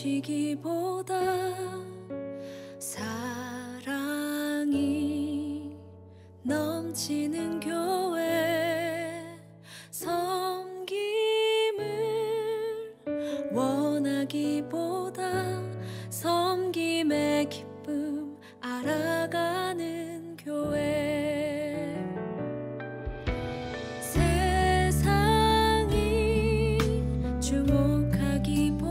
넘치기보다 사랑이 넘치는 교회, 섬김을 원하기보다 섬김의 기쁨 알아가는 교회, 세상이 주목하기보다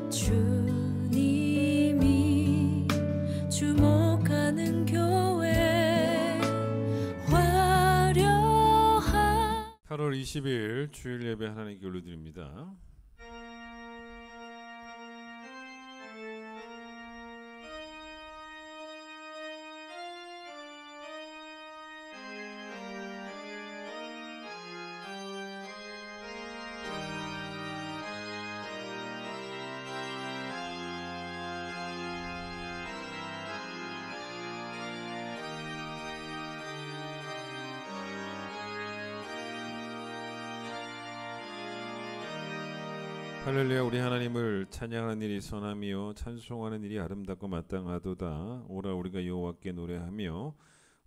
주님이 주목하는 교회, 화려한 8월 20일 주일 예배 하나님께 올려드립니다. 할렐루야. 우리 하나님을 찬양하는 일이 선하며 찬송하는 일이 아름답고 마땅하도다. 오라 우리가 여호와께 노래하며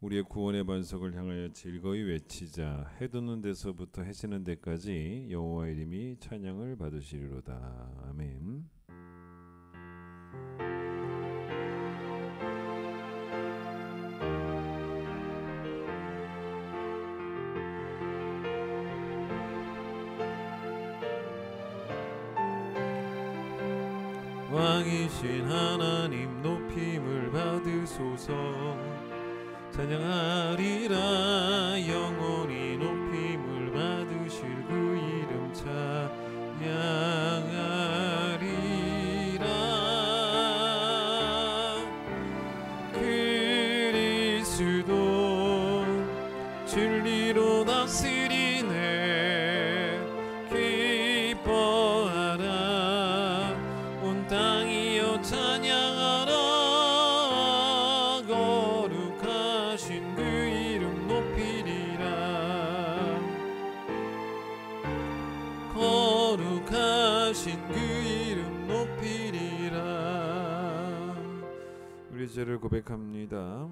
우리의 구원의 반석을 향하여 즐거이 외치자. 해 돋는 데서부터 해 지는 데까지 여호와의 이름이 찬양을 받으시리로다. 아멘. 왕이신 하나님 높임을 받으소서. 찬양하리라. 영원히 높임을 받으실 그 이름 찬양하리라. 그리스도 진리로 다스리네. 땅이여 찬양하라. 거룩하신 그 이름 높이리라. 거룩하신 그 이름 높이리라. 우리 죄를 고백합니다.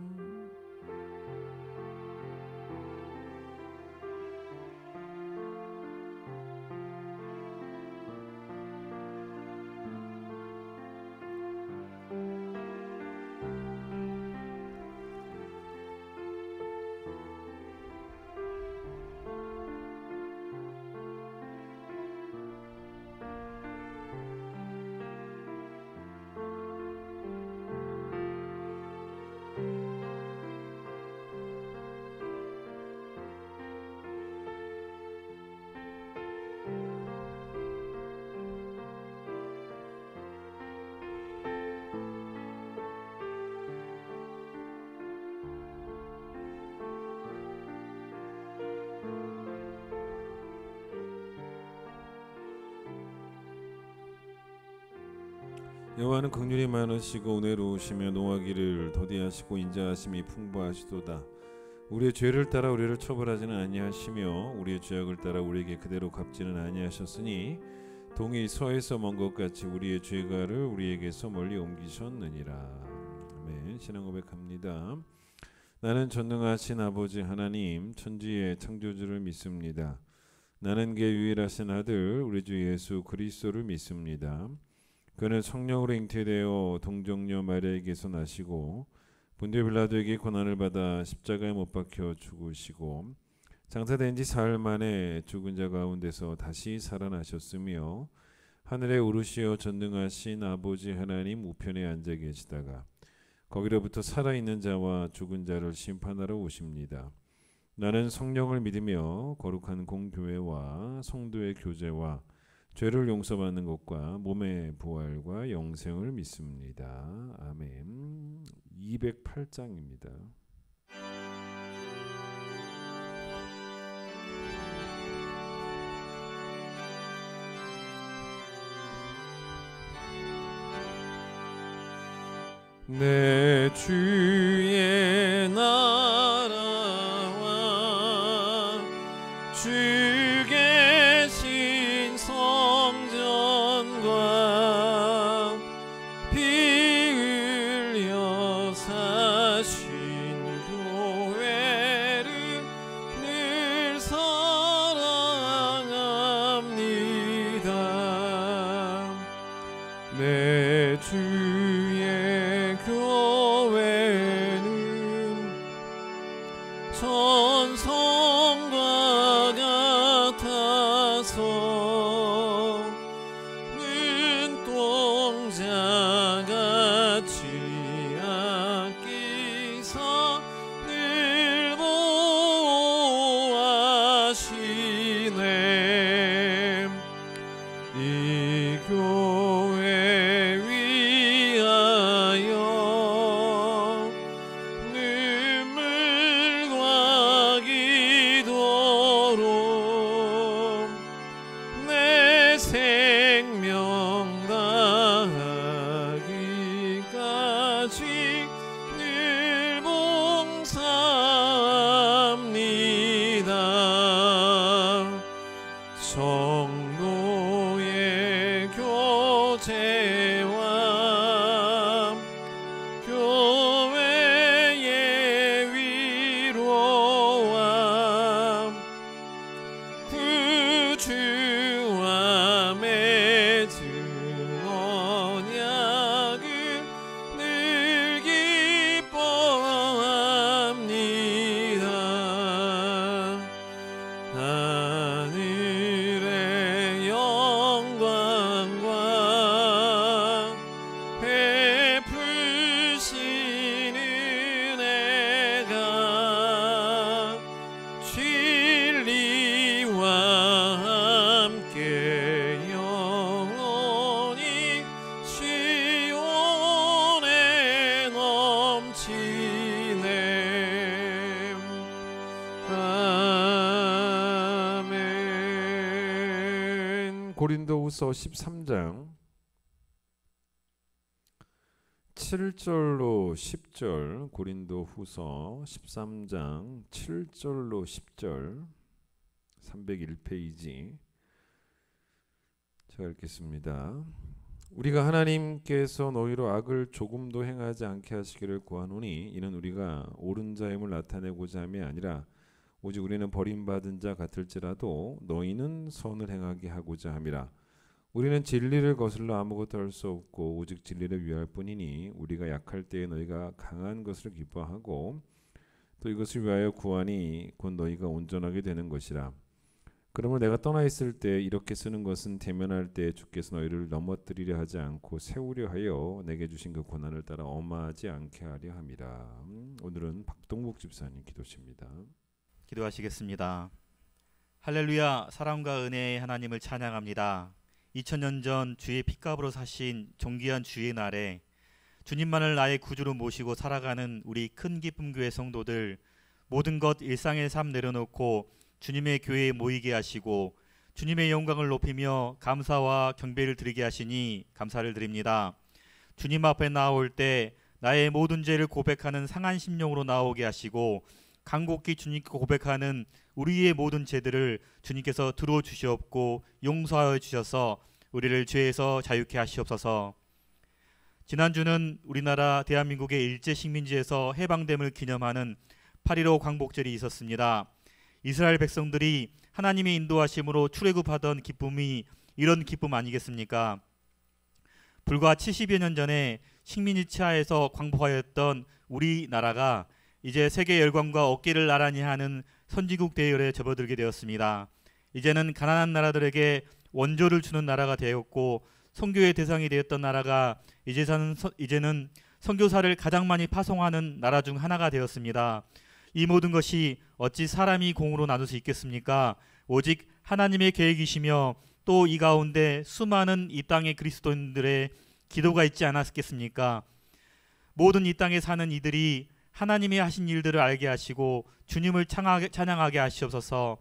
여호와는 긍휼이 많으시고 은혜로우시며 노하기를 더디하시고 인자하심이 풍부하시도다. 우리의 죄를 따라 우리를 처벌하지는 아니하시며 우리의 죄악을 따라 우리에게 그대로 갚지는 아니하셨으니 동이 서에서 먼 것 같이 우리의 죄가를 우리에게서 멀리 옮기셨느니라. 아멘. 신앙 고백합니다. 나는 전능하신 아버지 하나님 천지의 창조주를 믿습니다. 나는 그 유일하신 아들 우리 주 예수 그리스도를 믿습니다. 그는 성령으로 잉태되어 동정녀 마리아에게서 나시고 본디오 빌라도에게 고난을 받아 십자가에 못 박혀 죽으시고 장사된 지 사흘 만에 죽은 자 가운데서 다시 살아나셨으며 하늘에 오르시어 전능하신 아버지 하나님 우편에 앉아 계시다가 거기로부터 살아있는 자와 죽은 자를 심판하러 오십니다. 나는 성령을 믿으며 거룩한 공교회와 성도의 교제와 죄를 용서받는 것과 몸의 부활과 영생을 믿습니다. 아멘. 208장입니다. 내 주의 나라와 주 계신 성전과 같아서 눈동자같이 아끼사 늘 보호하시네. 이 교회 위하여 눈물과 기도로 내 생명 다하기까지 늘 봉사합니다. 성도의 교제와 교회의 위로와 구주와 맺은 언약을 늘 기뻐합니다. 하늘의 영광과 베푸신 은혜가 진리와 함께 영원히 시온에 넘치네. 아멘. 고린도후서 13장 7절로 10절, 고린도후서 13장 7절로 10절, 301페이지 제가 읽겠습니다. 우리가 하나님께서 너희로 악을 조금도 행하지 않게 하시기를 구하노니 이는 우리가 옳은 자임을 나타내고자 함이 아니라 오직 우리는 버림받은 자 같을지라도 너희는 선을 행하게 하고자 함이라. 우리는 진리를 거슬러 아무것도 할 수 없고 오직 진리를 위할 뿐이니 우리가 약할 때에 너희가 강한 것을 기뻐하고 또 이것을 위하여 구하니 곧 너희가 온전하게 되는 것이라. 그러므로 내가 떠나 있을 때 이렇게 쓰는 것은 대면할 때 주께서 너희를 넘어뜨리려 하지 않고 세우려 하여 내게 주신 그 고난을 따라 엄하지 않게 하려 함이라. 오늘은 박동복 집사님 기도십니다. 기도하시겠습니다. 할렐루야. 사랑과 은혜의 하나님을 찬양합니다. 2000년 전 주의 핏값으로 사신 존귀한 주의 날에 주님만을 나의 구주로 모시고 살아가는 우리 큰 기쁨 교회 성도들, 모든 것 일상의 삶 내려놓고 주님의 교회에 모이게 하시고 주님의 영광을 높이며 감사와 경배를 드리게 하시니 감사를 드립니다. 주님 앞에 나올 때 나의 모든 죄를 고백하는 상한 심령으로 나오게 하시고 간곡히 주님께 고백하는 우리의 모든 죄들을 주님께서 들어주시옵고 용서하여 주셔서 우리를 죄에서 자유케 하시옵소서. 지난주는 우리나라 대한민국의 일제 식민지에서 해방됨을 기념하는 8.15 광복절이 있었습니다. 이스라엘 백성들이 하나님의 인도하심으로 출애굽하던 기쁨이 이런 기쁨 아니겠습니까? 불과 70여 년 전에 식민지 치하에서 광복하였던 우리나라가 이제 세계 열강과 어깨를 나란히 하는 선진국 대열에 접어들게 되었습니다. 이제는 가난한 나라들에게 원조를 주는 나라가 되었고 선교의 대상이 되었던 나라가 이제는 선교사를 가장 많이 파송하는 나라 중 하나가 되었습니다. 이 모든 것이 어찌 사람이 공으로 나눌 수 있겠습니까? 오직 하나님의 계획이시며 또 이 가운데 수많은 이 땅의 그리스도인들의 기도가 있지 않았겠습니까? 모든 이 땅에 사는 이들이 하나님이 하신 일들을 알게 하시고 주님을 찬양하게 하시옵소서.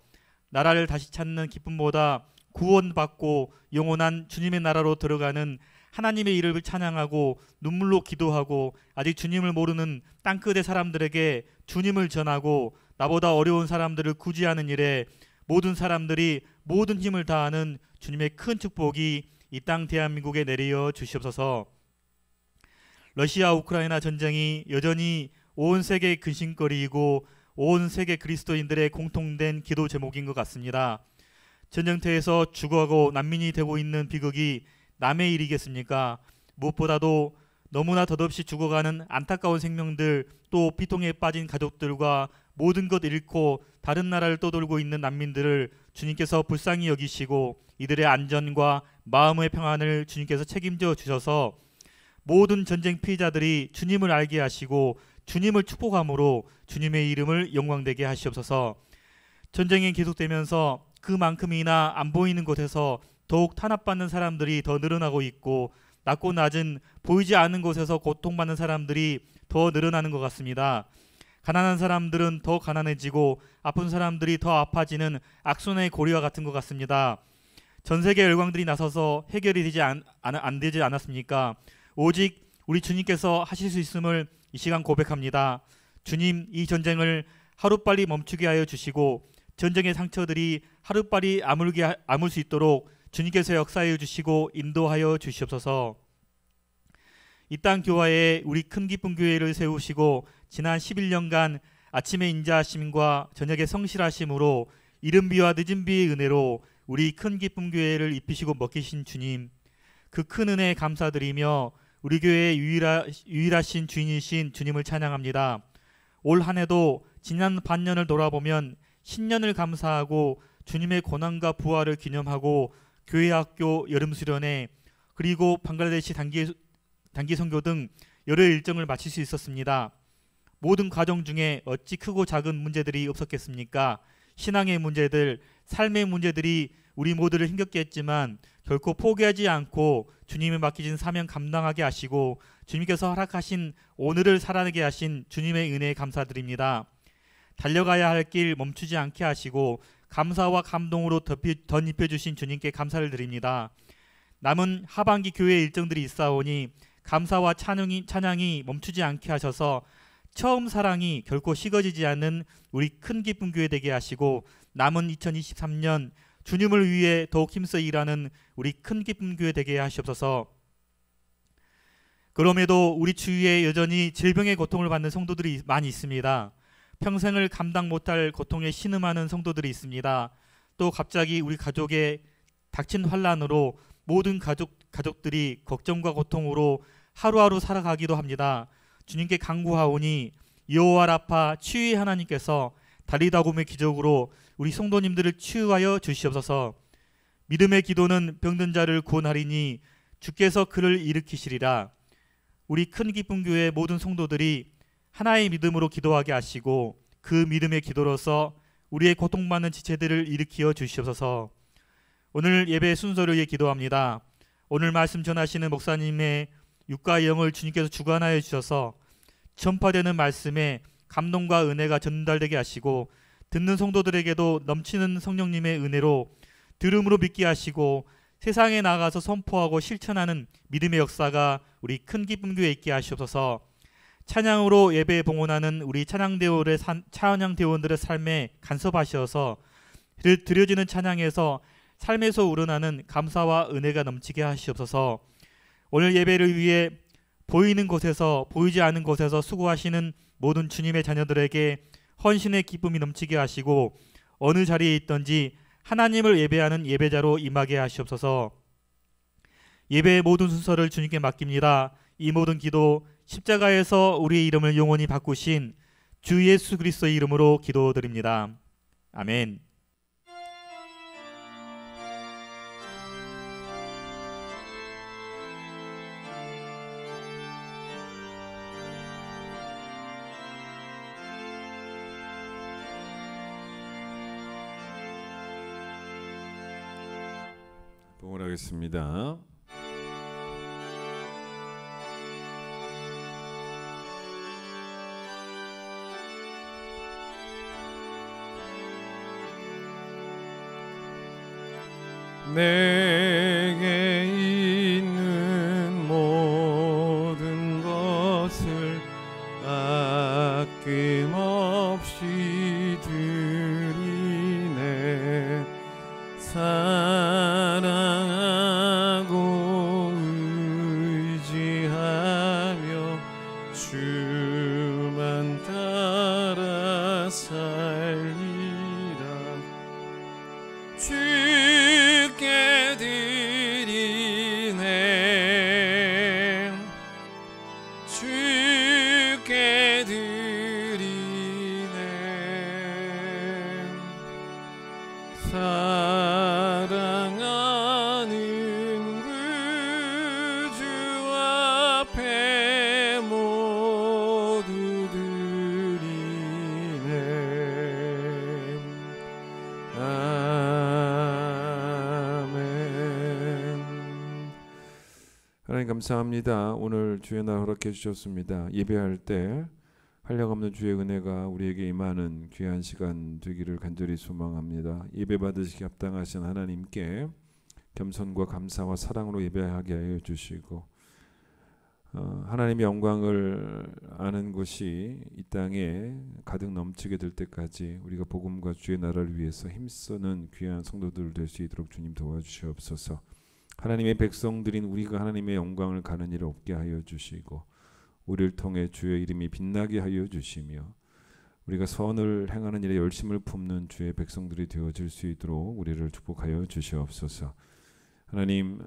나라를 다시 찾는 기쁨보다 구원받고 영원한 주님의 나라로 들어가는 하나님의 이름을 찬양하고 눈물로 기도하고 아직 주님을 모르는 땅끝의 사람들에게 주님을 전하고 나보다 어려운 사람들을 구제하는 일에 모든 사람들이 모든 힘을 다하는 주님의 큰 축복이 이 땅 대한민국에 내려 주시옵소서. 러시아 우크라이나 전쟁이 여전히 온 세계의 근심거리이고 온 세계 그리스도인들의 공통된 기도 제목인 것 같습니다. 전쟁터에서 죽어가고 난민이 되고 있는 비극이 남의 일이겠습니까? 무엇보다도 너무나 덧없이 죽어가는 안타까운 생명들, 또 비통에 빠진 가족들과 모든 것 잃고 다른 나라를 떠돌고 있는 난민들을 주님께서 불쌍히 여기시고 이들의 안전과 마음의 평안을 주님께서 책임져 주셔서 모든 전쟁 피해자들이 주님을 알게 하시고 주님을 축복함으로 주님의 이름을 영광되게 하시옵소서. 전쟁이 계속되면서 그만큼이나 안 보이는 곳에서 더욱 탄압받는 사람들이 더 늘어나고 있고 낮고 낮은 보이지 않는 곳에서 고통받는 사람들이 더 늘어나는 것 같습니다. 가난한 사람들은 더 가난해지고 아픈 사람들이 더 아파지는 악순환의 고리와 같은 것 같습니다. 전 세계 열강들이 나서서 해결이 되지 안 되지 않았습니까? 오직 우리 주님께서 하실 수 있음을 이 시간 고백합니다. 주님, 이 전쟁을 하루빨리 멈추게 하여 주시고 전쟁의 상처들이 하루빨리 아물 수 있도록 주님께서 역사하여 주시고 인도하여 주시옵소서. 이 땅 교화에 우리 큰 기쁨 교회를 세우시고 지난 11년간 아침의 인자하심과 저녁의 성실하심으로 이른 비와 늦은 비의 은혜로 우리 큰 기쁨 교회를 입히시고 먹이신 주님, 그 큰 은혜에 감사드리며 우리 교회의 유일하신 주인이신 주님을 찬양합니다. 올 한 해도 지난 반년을 돌아보면 신년을 감사하고 주님의 고난과 부활을 기념하고 교회학교 여름 수련회 그리고 방글라데시 단기 선교 등 여러 일정을 마칠 수 있었습니다. 모든 과정 중에 어찌 크고 작은 문제들이 없었겠습니까? 신앙의 문제들, 삶의 문제들이 우리 모두를 힘겹게 했지만 결코 포기하지 않고 주님이 맡기신 사명 감당하게 하시고 주님께서 허락하신 오늘을 살아내게 하신 주님의 은혜에 감사드립니다. 달려가야 할 길 멈추지 않게 하시고 감사와 감동으로 덧입혀주신 주님께 감사를 드립니다. 남은 하반기 교회 일정들이 있사오니 감사와 찬양이 멈추지 않게 하셔서 처음 사랑이 결코 식어지지 않는 우리 큰 기쁨 교회 되게 하시고 남은 2023년 주님을 위해 더욱 힘써 일하는 우리 큰 기쁨 교회 되게 하시옵소서. 그럼에도 우리 주위에 여전히 질병의 고통을 받는 성도들이 많이 있습니다. 평생을 감당 못할 고통에 신음하는 성도들이 있습니다. 또 갑자기 우리 가족에 닥친 환난으로 모든 가족들이 걱정과 고통으로 하루하루 살아가기도 합니다. 주님께 간구하오니 여호와 라파 치유의 하나님께서 다리다굼의 기적으로 우리 성도님들을 치유하여 주시옵소서. 믿음의 기도는 병든 자를 구원하리니 주께서 그를 일으키시리라. 우리 큰 기쁨 교회 모든 성도들이 하나의 믿음으로 기도하게 하시고 그 믿음의 기도로서 우리의 고통받는 지체들을 일으키어 주시옵소서. 오늘 예배 순서를 위해 기도합니다. 오늘 말씀 전하시는 목사님의 육과 영을 주님께서 주관하여 주셔서 전파되는 말씀에 감동과 은혜가 전달되게 하시고 듣는 성도들에게도 넘치는 성령님의 은혜로 들음으로 믿게 하시고 세상에 나가서 선포하고 실천하는 믿음의 역사가 우리 큰 기쁨 교회에 있게 하시옵소서. 찬양으로 예배에 봉헌하는 우리 찬양대원들의 삶에 간섭하셔서 드려지는 찬양에서 삶에서 우러나는 감사와 은혜가 넘치게 하시옵소서. 오늘 예배를 위해 보이는 곳에서 보이지 않는 곳에서 수고하시는 모든 주님의 자녀들에게 헌신의 기쁨이 넘치게 하시고 어느 자리에 있든지 하나님을 예배하는 예배자로 임하게 하시옵소서. 예배의 모든 순서를 주님께 맡깁니다. 이 모든 기도 십자가에서 우리의 이름을 영원히 바꾸신 주 예수 그리스도의 이름으로 기도드립니다. 아멘. 봉헌하겠습니다. 내게 있는 모든 것을 아낌없이 드리네. 사랑하고 의지하며 주만 따라 살리라. 주께 드리네. 주께 드리네. 하나님 감사합니다. 오늘 주의 날 허락해 주셨습니다. 예배할 때 한량없는 주의 은혜가 우리에게 임하는 귀한 시간 되기를 간절히 소망합니다. 예배 받으시기 합당하신 하나님께 겸손과 감사와 사랑으로 예배하게 하여 주시고 하나님의 영광을 아는 것이 이 땅에 가득 넘치게 될 때까지 우리가 복음과 주의 나라를 위해서 힘쓰는 귀한 성도들 될 수 있도록 주님 도와주시옵소서. 하나님의 백성들인 우리가 하나님의 영광을 가는 일 없게 하여 주시고 우리를 통해 주의 이름이 빛나게 하여 주시며 우리가 선을 행하는 일에 열심을 품는 주의 백성들이 되어질 수 있도록 우리를 축복하여 주시옵소서. 하나님,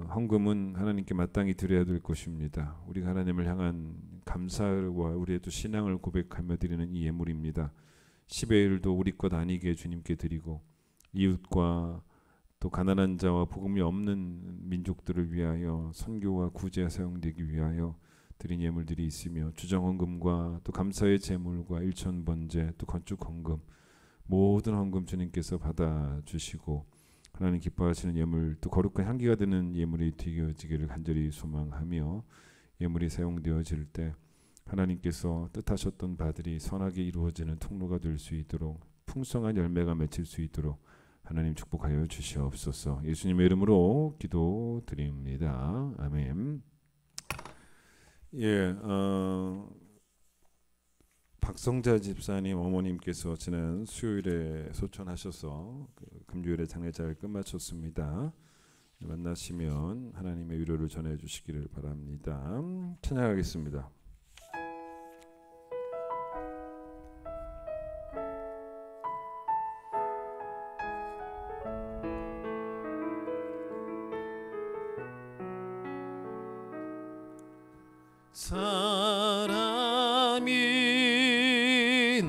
헌금은 하나님께 마땅히 드려야 될 것입니다. 우리가 하나님을 향한 감사와 우리의 또 신앙을 고백하며 드리는 이 예물입니다. 10의 1도 우리 것 아니게 주님께 드리고 이웃과 또 가난한 자와 복음이 없는 민족들을 위하여 선교와 구제에 사용되기 위하여 드린 예물들이 있으며 주정헌금과 또 감사의 제물과 일천번제 또 건축헌금 모든 헌금 주님께서 받아주시고 하나님 기뻐하시는 예물 또 거룩한 향기가 되는 예물이 되어지기를 간절히 소망하며 예물이 사용되어질 때 하나님께서 뜻하셨던 바들이 선하게 이루어지는 통로가 될 수 있도록 풍성한 열매가 맺힐 수 있도록 하나님 축복하여 주시옵소서. 예수님의 이름으로 기도드립니다. 아멘. 박성자 집사님 어머님께서 지난 수요일에 소천하셔서 금요일에 장례 잘 끝마쳤습니다. 만나시면 하나님의 위로를 전해주시기를 바랍니다. 찬양하겠습니다. 사람이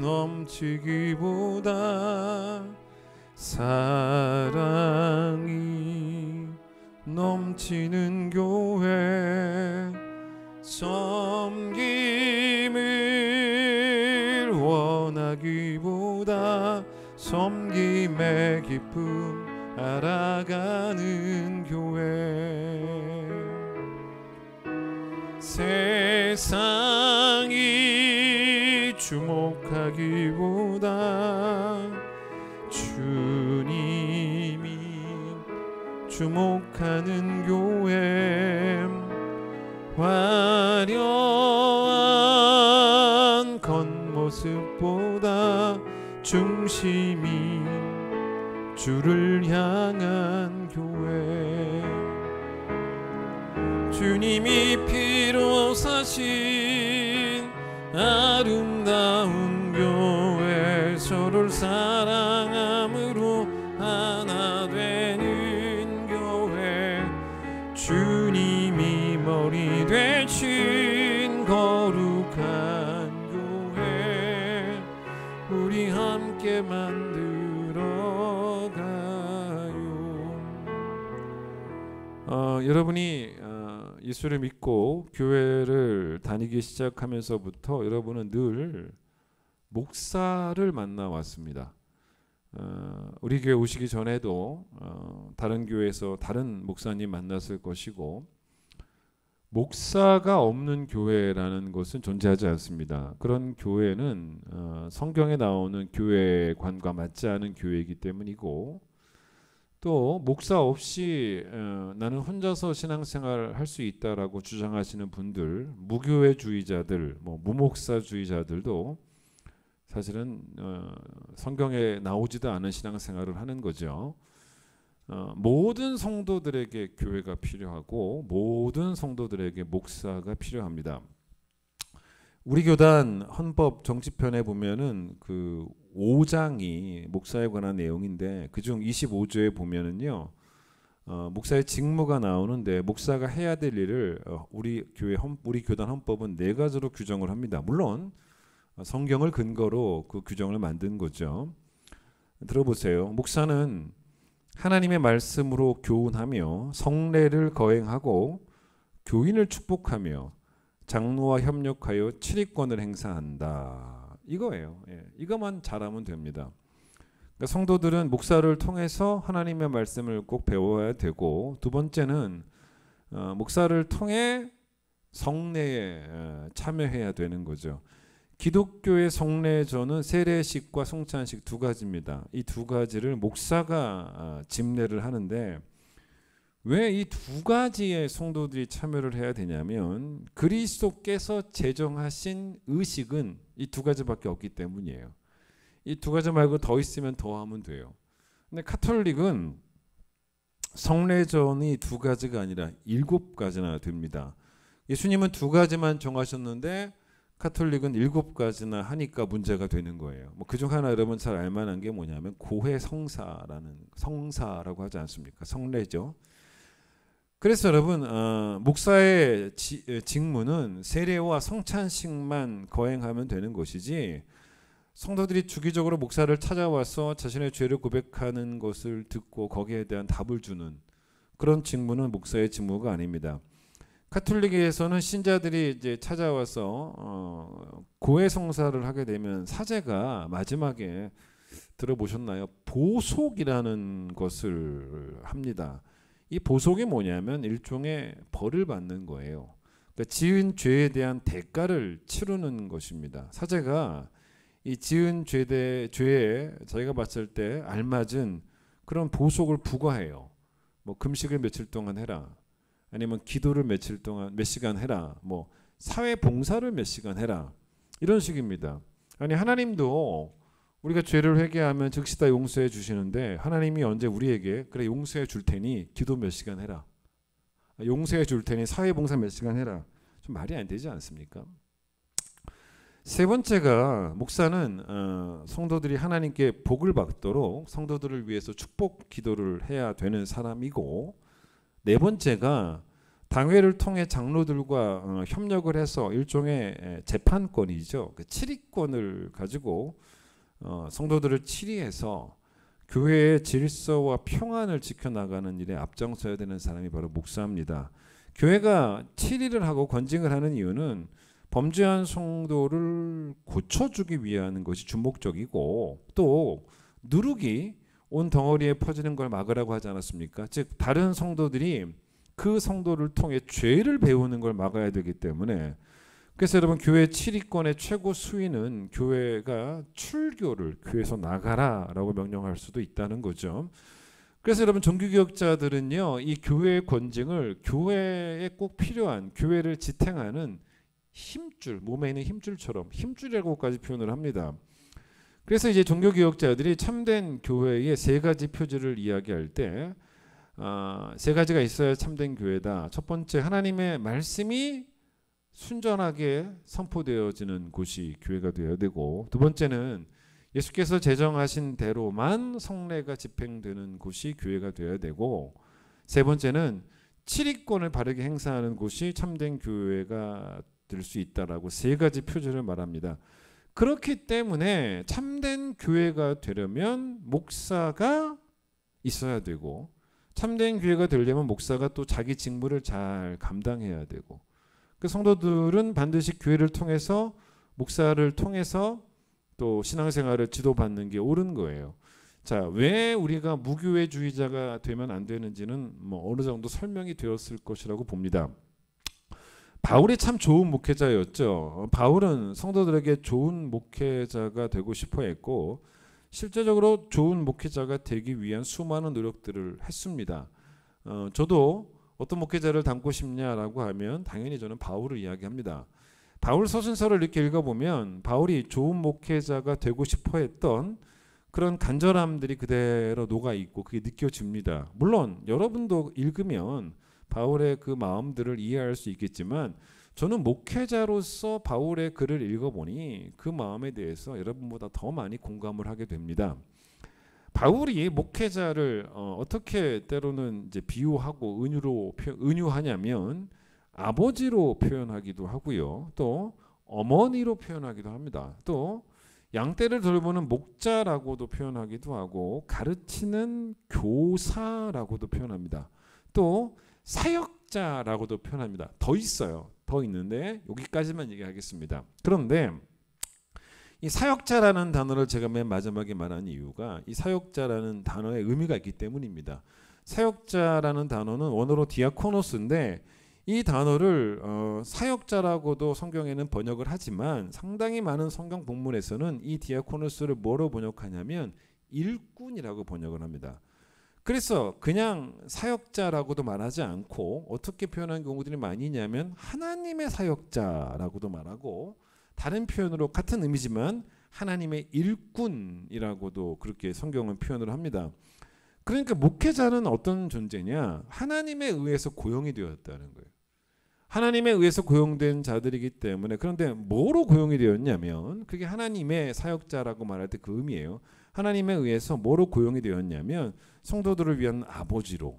넘치기보다 사랑이 넘치는 교회 섬김을 원하기보다 섬김의 기쁨 알아가는 교회 세상이 주목하기보다 주님이 주목하는 교회 화려한 겉모습보다 중심이 주를 향한 교회 주님이 피로 사신 아름다운 교회 서로를 사랑함으로 하나 되는 교회 주님이 머리 되신 거룩한 교회 우리 함께 만들어 가요. 여러분이 예수를 믿고 교회를 다니기 시작하면서부터 여러분은 늘 목사를 만나왔습니다. 우리 교회 오시기 전에도 다른 교회에서 다른 목사님 만났을 것이고 목사가 없는 교회라는 것은 존재하지 않습니다. 그런 교회는 성경에 나오는 교회관과 맞지 않은 교회이기 때문이고 또 목사 없이 나는 혼자서 신앙생활을 할 수 있다라고 주장하시는 분들, 무교회주의자들, 무목사주의자들도 사실은 성경에 나오지도 않은 신앙생활을 하는 거죠. 모든 성도들에게 교회가 필요하고 모든 성도들에게 목사가 필요합니다. 우리 교단 헌법 정치편에 보면은 그 5장이 목사에 관한 내용인데 그중 25조에 보면은요 목사의 직무가 나오는데 목사가 해야 될 일을 우리 교단 헌법은 4가지로 규정을 합니다. 물론 성경을 근거로 그 규정을 만든 거죠. 들어보세요. 목사는 하나님의 말씀으로 교훈하며 성례를 거행하고 교인을 축복하며 장로와 협력하여 치리권을 행사한다. 이거예요. 이것만 잘하면 됩니다. 그러니까 성도들은 목사를 통해서 하나님의 말씀을 꼭 배워야 되고 두 번째는 목사를 통해 성례에 참여해야 되는 거죠. 기독교의 성례전은 세례식과 성찬식 두 가지입니다. 이 두 가지를 목사가 집례를 하는데 왜 이 두 가지의 성도들이 참여를 해야 되냐면 그리스도께서 제정하신 의식은 이 두 가지밖에 없기 때문이에요. 이 두 가지 말고 더 있으면 더 하면 돼요. 근데 카톨릭은 성례전이 두 가지가 아니라 7가지나 됩니다. 예수님은 두 가지만 정하셨는데 카톨릭은 7가지나 하니까 문제가 되는 거예요. 뭐 그중 하나 여러분 잘 알만한 게 뭐냐면 고해 성사라고 하지 않습니까? 성례죠. 그래서 여러분 목사의 직무는 세례와 성찬식만 거행하면 되는 것이지 성도들이 주기적으로 목사를 찾아와서 자신의 죄를 고백하는 것을 듣고 거기에 대한 답을 주는 그런 직무는 목사의 직무가 아닙니다. 카톨릭에서는 신자들이 이제 찾아와서 고해성사를 하게 되면 사제가 마지막에 들어보셨나요? 보속이라는 것을 합니다. 이 보속이 뭐냐면 일종의 벌을 받는 거예요. 그러니까 지은 죄에 대한 대가를 치르는 것입니다. 사제가 이 지은 죄에 자기가 봤을 때 알맞은 그런 보속을 부과해요. 뭐 금식을 며칠 동안 해라. 아니면 기도를 며칠 동안 몇 시간 해라. 뭐 사회 봉사를 몇 시간 해라. 이런 식입니다. 아니 하나님도 우리가 죄를 회개하면 즉시 다 용서해 주시는데 하나님이 언제 우리에게 그래 용서해 줄 테니 기도 몇 시간 해라. 용서해 줄 테니 사회 봉사 몇 시간 해라. 좀 말이 안 되지 않습니까? 세 번째가 목사는 성도들이 하나님께 복을 받도록 성도들을 위해서 축복 기도를 해야 되는 사람이고 네 번째가 당회를 통해 장로들과 협력을 해서 일종의 재판권이죠. 그 치리권을 가지고 성도들을 치리해서 교회의 질서와 평안을 지켜나가는 일에 앞장서야 되는 사람이 바로 목사입니다. 교회가 치리를 하고 건징을 하는 이유는 범죄한 성도를 고쳐주기 위한 것이 주목적이고 또 누룩이 온 덩어리에 퍼지는 걸 막으라고 하지 않았습니까? 즉 다른 성도들이 그 성도를 통해 죄를 배우는 걸 막아야 되기 때문에 그래서 여러분 교회 치리권의 최고 수위는 교회가 출교를 교회에서 나가라 라고 명령할 수도 있다는 거죠. 그래서 여러분 종교개혁자들은요 이 교회의 권징을 교회에 꼭 필요한 교회를 지탱하는 힘줄, 몸에 있는 힘줄처럼 힘줄이라고까지 표현을 합니다. 그래서 이제 종교개혁자들이 참된 교회의 세 가지 표지를 이야기할 때 세 가지가 있어야 참된 교회다. 첫 번째, 하나님의 말씀이 순전하게 선포되어지는 곳이 교회가 되어야 되고, 두 번째는 예수께서 제정하신 대로만 성례가 집행되는 곳이 교회가 되어야 되고, 세 번째는 치리권을 바르게 행사하는 곳이 참된 교회가 될 수 있다라고 세 가지 표지를 말합니다. 그렇기 때문에 참된 교회가 되려면 목사가 있어야 되고, 참된 교회가 되려면 목사가 또 자기 직무를 잘 감당해야 되고, 그 성도들은 반드시 교회를 통해서 목사를 통해서 또 신앙생활을 지도받는 게 옳은 거예요. 자, 왜 우리가 무교회주의자가 되면 안 되는지는 뭐 어느 정도 설명이 되었을 것이라고 봅니다. 바울이 참 좋은 목회자였죠. 바울은 성도들에게 좋은 목회자가 되고 싶어 했고 실제적으로 좋은 목회자가 되기 위한 수많은 노력들을 했습니다. 저도 어떤 목회자를 닮고 싶냐라고 하면 당연히 저는 바울을 이야기합니다. 바울 서신서를 이렇게 읽어보면 바울이 좋은 목회자가 되고 싶어 했던 그런 간절함들이 그대로 녹아있고 그게 느껴집니다. 물론 여러분도 읽으면 바울의 그 마음들을 이해할 수 있겠지만 저는 목회자로서 바울의 글을 읽어보니 그 마음에 대해서 여러분보다 더 많이 공감을 하게 됩니다. 바울이 목회자를 어떻게 때로는 이제 비유하고 은유하냐면 아버지로 표현하기도 하고요. 또 어머니로 표현하기도 합니다. 또 양떼를 돌보는 목자라고도 표현하기도 하고 가르치는 교사라고도 표현합니다. 또 사역자라고도 표현합니다. 더 있어요. 더 있는데 여기까지만 얘기하겠습니다. 그런데 이 사역자라는 단어를 제가 맨 마지막에 말한 이유가 이 사역자라는 단어의 의미가 있기 때문입니다. 사역자라는 단어는 원어로 디아코노스인데 이 단어를 사역자라고도 성경에는 번역을 하지만 상당히 많은 성경 본문에서는 이 디아코노스를 뭐로 번역하냐면 일꾼이라고 번역을 합니다. 그래서 그냥 사역자라고도 말하지 않고 어떻게 표현하는 경우들이 많이 있냐면 하나님의 사역자라고도 말하고 다른 표현으로 같은 의미지만 하나님의 일꾼이라고도 그렇게 성경은 표현을 합니다. 그러니까 목회자는 어떤 존재냐? 하나님에 의해서 고용이 되었다는 거예요. 하나님에 의해서 고용된 자들이기 때문에 그런데 뭐로 고용이 되었냐면 그게 하나님의 사역자라고 말할 때 그 의미예요. 하나님에 의해서 뭐로 고용이 되었냐면 성도들을 위한 아버지로,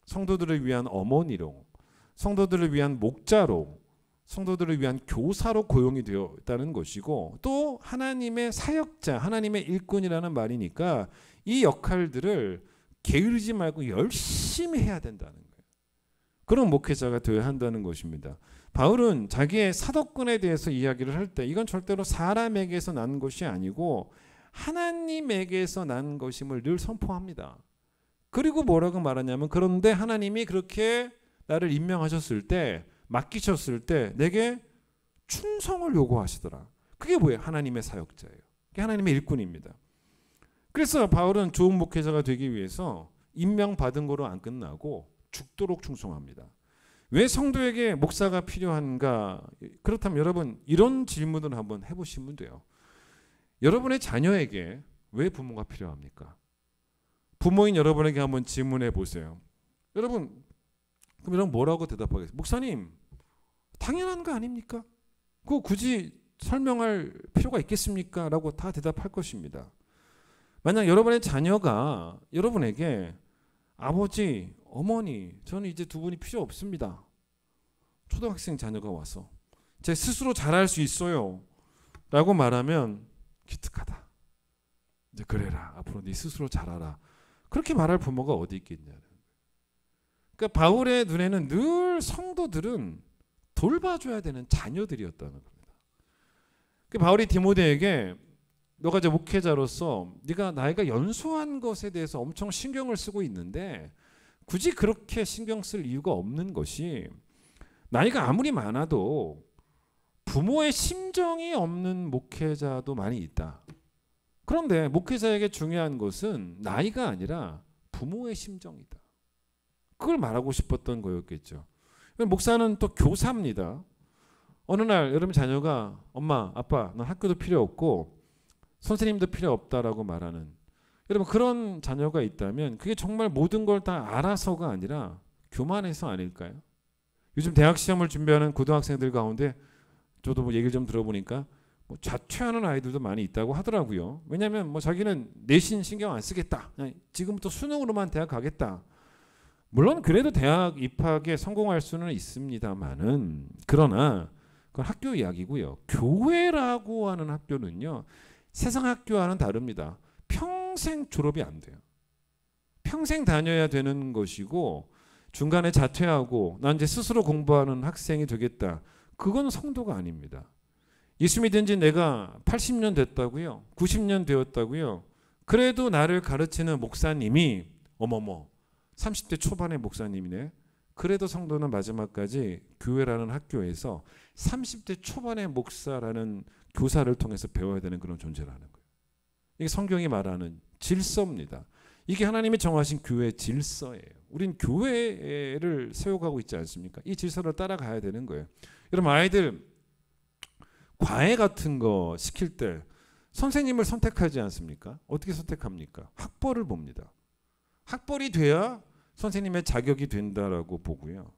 성도들을 위한 어머니로, 성도들을 위한 목자로, 성도들을 위한 교사로 고용이 되었다는 것이고 또 하나님의 사역자, 하나님의 일꾼이라는 말이니까 이 역할들을 게으르지 말고 열심히 해야 된다는 거예요. 그런 목회자가 되어야 한다는 것입니다. 바울은 자기의 사도권에 대해서 이야기를 할 때 이건 절대로 사람에게서 난 것이 아니고 하나님에게서 난 것임을 늘 선포합니다. 그리고 뭐라고 말하냐면 그런데 하나님이 그렇게 나를 임명하셨을 때 맡기셨을 때 내게 충성을 요구하시더라. 그게 뭐예요? 하나님의 사역자예요. 그게 하나님의 일꾼입니다. 그래서 바울은 좋은 목회자가 되기 위해서 임명받은 거로 안 끝나고 죽도록 충성합니다. 왜 성도에게 목사가 필요한가? 그렇다면 여러분 이런 질문을 한번 해보시면 돼요. 여러분의 자녀에게 왜 부모가 필요합니까? 부모인 여러분에게 한번 질문해 보세요. 여러분 그럼 여러분 뭐라고 대답하겠어요? 목사님 당연한 거 아닙니까? 그거 굳이 설명할 필요가 있겠습니까? 라고 다 대답할 것입니다. 만약 여러분의 자녀가 여러분에게 아버지, 어머니 저는 이제 두 분이 필요 없습니다. 초등학생 자녀가 와서 제 스스로 잘할 수 있어요 라고 말하면 기특하다. 이제 그래라. 앞으로 네 스스로 잘하라. 그렇게 말할 부모가 어디 있겠냐는. 그러니까 바울의 눈에는 늘 성도들은 돌봐줘야 되는 자녀들이었다는 겁니다. 그러니까 바울이 디모데에게 너가 이제 목회자로서 네가 나이가 연소한 것에 대해서 엄청 신경을 쓰고 있는데 굳이 그렇게 신경 쓸 이유가 없는 것이 나이가 아무리 많아도 부모의 심정이 없는 목회자도 많이 있다. 그런데 목회자에게 중요한 것은 나이가 아니라 부모의 심정이다. 그걸 말하고 싶었던 거였겠죠. 목사는 또 교사입니다. 어느 날 여러분 자녀가 엄마, 아빠, 넌 학교도 필요 없고 선생님도 필요 없다라고 말하는 여러분 그런 자녀가 있다면 그게 정말 모든 걸 다 알아서가 아니라 교만해서 아닐까요? 요즘 대학 시험을 준비하는 고등학생들 가운데 저도 뭐 얘기를 좀 들어보니까 뭐 자퇴하는 아이들도 많이 있다고 하더라고요. 왜냐하면 뭐 자기는 내신 신경 안 쓰겠다. 그냥 지금부터 수능으로만 대학 가겠다. 물론 그래도 대학 입학에 성공할 수는 있습니다만은 그러나 그건 학교 이야기고요. 교회라고 하는 학교는요. 세상 학교와는 다릅니다. 평생 졸업이 안 돼요. 평생 다녀야 되는 것이고 중간에 자퇴하고 난 이제 스스로 공부하는 학생이 되겠다. 그건 성도가 아닙니다. 예수 믿은 지 내가 80년 됐다고요? 90년 되었다고요? 그래도 나를 가르치는 목사님이 어머머 30대 초반의 목사님이네. 그래도 성도는 마지막까지 교회라는 학교에서 30대 초반의 목사라는 교사를 통해서 배워야 되는 그런 존재라는 거예요. 이게 성경이 말하는 질서입니다. 이게 하나님이 정하신 교회의 질서예요. 우린 교회를 세워가고 있지 않습니까? 이 질서를 따라가야 되는 거예요. 여러분 아이들 과외 같은 거 시킬 때 선생님을 선택하지 않습니까? 어떻게 선택합니까? 학벌을 봅니다. 학벌이 돼야 선생님의 자격이 된다라고 보고요.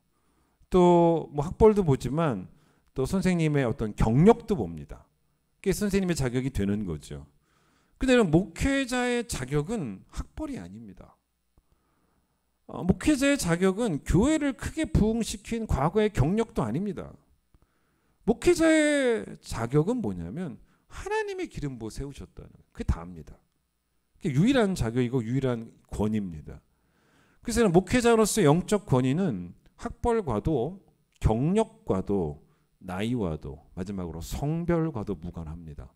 또 뭐 학벌도 보지만 또 선생님의 어떤 경력도 봅니다. 그게 선생님의 자격이 되는 거죠. 근데 목회자의 자격은 학벌이 아닙니다. 목회자의 자격은 교회를 크게 부흥시킨 과거의 경력도 아닙니다. 목회자의 자격은 뭐냐면 하나님의 기름 부어 세우셨다는 거예요. 그게 다입니다. 그게 유일한 자격이고 유일한 권위입니다. 그래서 목회자로서 영적 권위는 학벌과도 경력과도 나이와도 마지막으로 성별과도 무관합니다.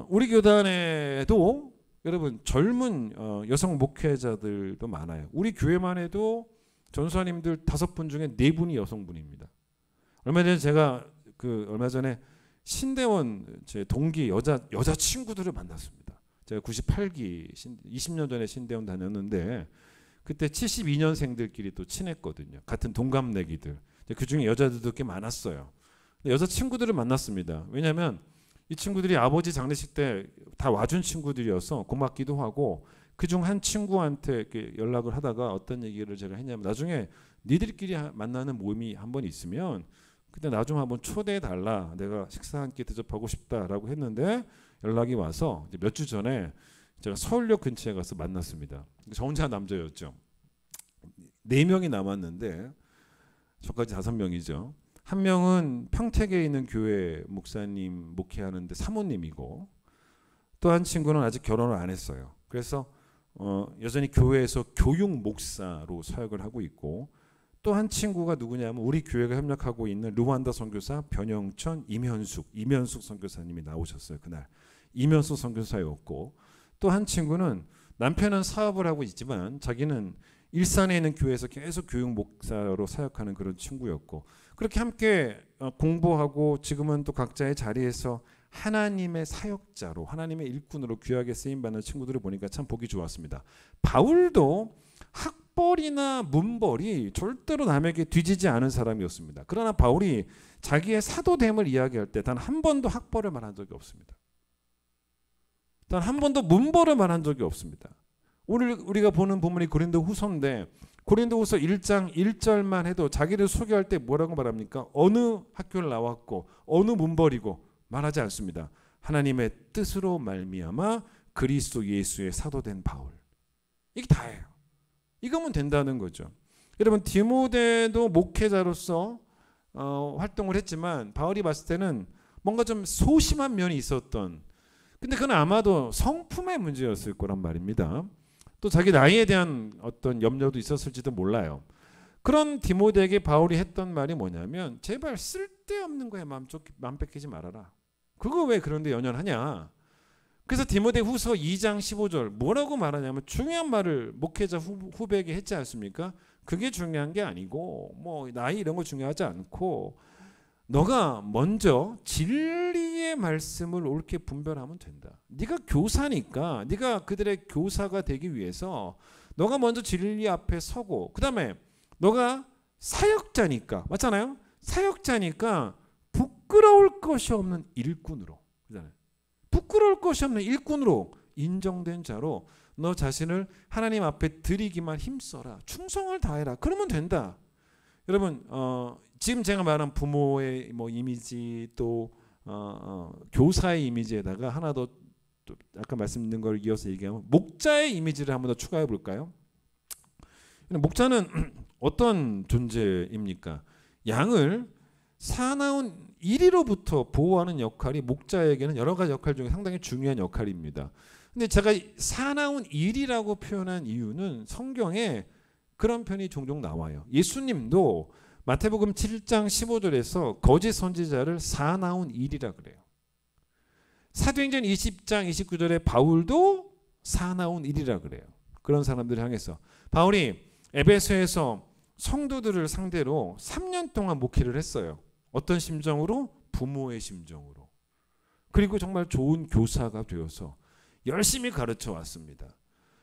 우리 교단에도 여러분 젊은 여성 목회자들도 많아요. 우리 교회만 해도 전수사님들 5분 중에 4분이 여성분입니다. 얼마 전에 신대원 제 동기 여자 친구들을 만났습니다. 제가 98기 20년 전에 신대원 다녔는데 그때 72년생들끼리 또 친했거든요. 같은 동갑내기들. 그 중에 여자들도 꽤 많았어요. 여자 친구들을 만났습니다. 왜냐하면 이 친구들이 아버지 장례식 때 다 와준 친구들이어서 고맙기도 하고 그중 한 친구한테 이렇게 연락을 하다가 어떤 얘기를 제가 했냐면 나중에 니들끼리 만나는 모임이 한번 있으면 그때 나 좀 한번 초대해 달라. 내가 식사 한 끼 대접하고 싶다라고 했는데 연락이 와서 몇 주 전에 제가 서울역 근처에 가서 만났습니다. 저 혼자 남자였죠. 4명이 남았는데 저까지 5명이죠. 한 명은 평택에 있는 교회 목사님 목회하는데 사모님이고 또 한 친구는 아직 결혼을 안 했어요. 그래서 여전히 교회에서 교육 목사로 사역을 하고 있고 또 한 친구가 누구냐면 우리 교회가 협력하고 있는 르완다 선교사 변영천 이면숙 선교사님이 나오셨어요. 그날 이면숙 선교사였고 또 한 친구는 남편은 사업을 하고 있지만 자기는 일산에 있는 교회에서 계속 교육 목사로 사역하는 그런 친구였고 그렇게 함께 공부하고 지금은 또 각자의 자리에서 하나님의 사역자로 하나님의 일꾼으로 귀하게 쓰임받는 친구들을 보니까 참 보기 좋았습니다. 바울도 학벌이나 문벌이 절대로 남에게 뒤지지 않은 사람이었습니다. 그러나 바울이 자기의 사도됨을 이야기할 때 단 한 번도 학벌을 말한 적이 없습니다. 단 한 번도 문벌을 말한 적이 없습니다. 오늘 우리가 보는 본문이 고린도후서인데 고린도후서 1장 1절만 해도 자기를 소개할 때 뭐라고 말합니까? 어느 학교를 나왔고 어느 문벌이고 말하지 않습니다. 하나님의 뜻으로 말미암아 그리스도 예수의 사도된 바울. 이게 다예요. 이거면 된다는 거죠. 여러분 디모데도 목회자로서 활동을 했지만 바울이 봤을 때는 뭔가 좀 소심한 면이 있었던 근데 그건 아마도 성품의 문제였을 거란 말입니다. 또 자기 나이에 대한 어떤 염려도 있었을지도 몰라요. 그런 디모데에게 바울이 했던 말이 뭐냐면 제발 쓸데없는 거에 마음 뺏기지 말아라. 그거 왜 그런데 연연하냐. 그래서 디모데 후서 2장 15절 뭐라고 말하냐면 중요한 말을 목회자 후배에게 했지 않습니까? 그게 중요한 게 아니고 뭐 나이 이런 거 중요하지 않고 너가 먼저 진리의 말씀을 옳게 분별하면 된다. 네가 교사니까 네가 그들의 교사가 되기 위해서 너가 먼저 진리 앞에 서고 그 다음에 너가 사역자니까 맞잖아요. 사역자니까 부끄러울 것이 없는 일꾼으로 그잖아요. 부끄러울 것이 없는 일꾼으로 인정된 자로 너 자신을 하나님 앞에 드리기만 힘써라. 충성을 다해라. 그러면 된다. 여러분 지금 제가 말한 부모의 뭐 이미지 또 교사의 이미지에다가 하나 더 아까 말씀드린 걸 이어서 얘기하면 목자의 이미지를 한번 더 추가해 볼까요? 목자는 어떤 존재입니까? 양을 사나운 이리로부터 보호하는 역할이 목자에게는 여러 가지 역할 중에 상당히 중요한 역할입니다. 근데 제가 사나운 일이라고 표현한 이유는 성경에 그런 편이 종종 나와요. 예수님도 마태복음 7장 15절에서 거짓 선지자를 사나운 일이라 그래요. 사도행전 20장 29절에 바울도 사나운 일이라 그래요. 그런 사람들을 향해서 바울이 에베소에서 성도들을 상대로 3년 동안 목회를 했어요. 어떤 심정으로? 부모의 심정으로. 그리고 정말 좋은 교사가 되어서 열심히 가르쳐 왔습니다.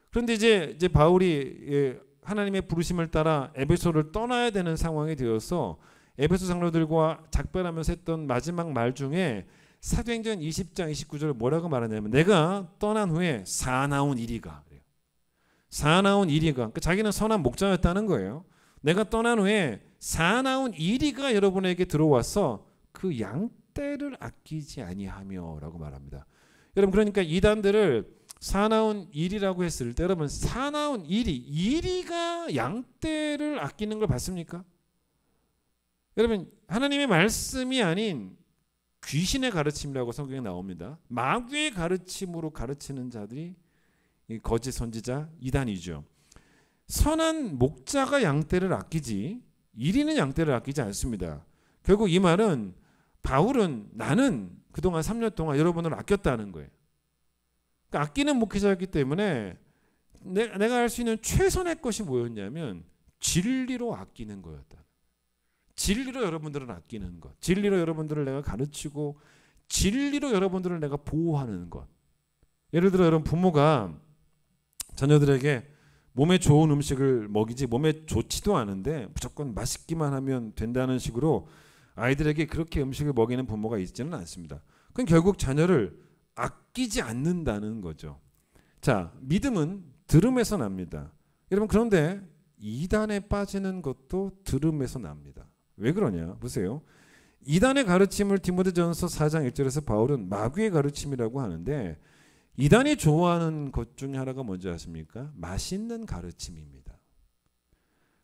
그런데 이제 바울이 하나님의 부르심을 따라 에베소를 떠나야 되는 상황이 되어서 에베소 장로들과 작별하면서 했던 마지막 말 중에 사도행전 20장 29절을 뭐라고 말하냐면 내가 떠난 후에 사나운 이리가 사나운 이리가 그러니까 자기는 선한 목자였다는 거예요. 내가 떠난 후에 사나운 이리가 여러분에게 들어와서 그 양떼를 아끼지 아니하며 라고 말합니다. 여러분 그러니까 이단들을 사나운 일이라고 했을 때 여러분 사나운 이리가 양떼를 아끼는 걸 봤습니까? 여러분 하나님의 말씀이 아닌 귀신의 가르침이라고 성경에 나옵니다. 마귀의 가르침으로 가르치는 자들이 거짓 선지자 이단이죠. 선한 목자가 양떼를 아끼지 이리는 양떼를 아끼지 않습니다. 결국 이 말은 바울은 나는 그동안 3년 동안 여러분을 아꼈다는 거예요. 그러니까 아끼는 목회자였기 때문에 내가 할 수 있는 최선의 것이 뭐였냐면 진리로 아끼는 거였다. 진리로 여러분들을 아끼는 것, 진리로 여러분들을 내가 가르치고 진리로 여러분들을 내가 보호하는 것. 예를 들어 여러분 부모가 자녀들에게 몸에 좋은 음식을 먹이지 몸에 좋지도 않은데 무조건 맛있기만 하면 된다는 식으로 아이들에게 그렇게 음식을 먹이는 부모가 있지는 않습니다. 그건 결국 자녀를 아끼지 않는다는 거죠. 자, 믿음은 들음에서 납니다. 여러분 그런데 이단에 빠지는 것도 들음에서 납니다. 왜 그러냐? 보세요. 이단의 가르침을 디모데전서 4장 1절에서 바울은 마귀의 가르침이라고 하는데 이단이 좋아하는 것 중에 하나가 뭔지 아십니까? 맛있는 가르침입니다.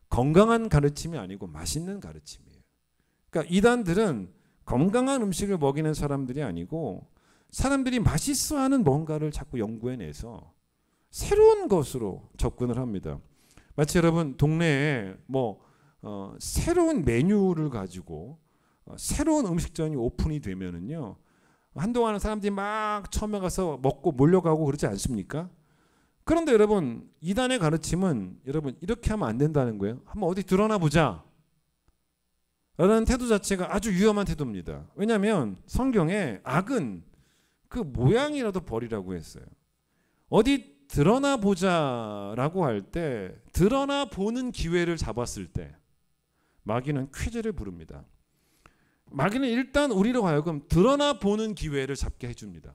건강한 가르침이 아니고 맛있는 가르침이에요. 그러니까 이단들은 건강한 음식을 먹이는 사람들이 아니고 사람들이 맛있어하는 뭔가를 자꾸 연구해내서 새로운 것으로 접근을 합니다. 마치 여러분 동네에 새로운 메뉴를 가지고 새로운 음식점이 오픈이 되면은요 한동안은 사람들이 막 처음에 가서 먹고 몰려가고 그러지 않습니까? 그런데 여러분 이단의 가르침은 여러분 이렇게 하면 안 된다는 거예요. 한번 어디 드러나 보자 라는 태도 자체가 아주 위험한 태도입니다. 왜냐하면 성경에 악은 그 모양이라도 버리라고 했어요. 어디 드러나 보자라고 할 때 드러나 보는 기회를 잡았을 때 마귀는 쾌재를 부릅니다. 마귀는 일단 우리로 하여금 드러나 보는 기회를 잡게 해줍니다.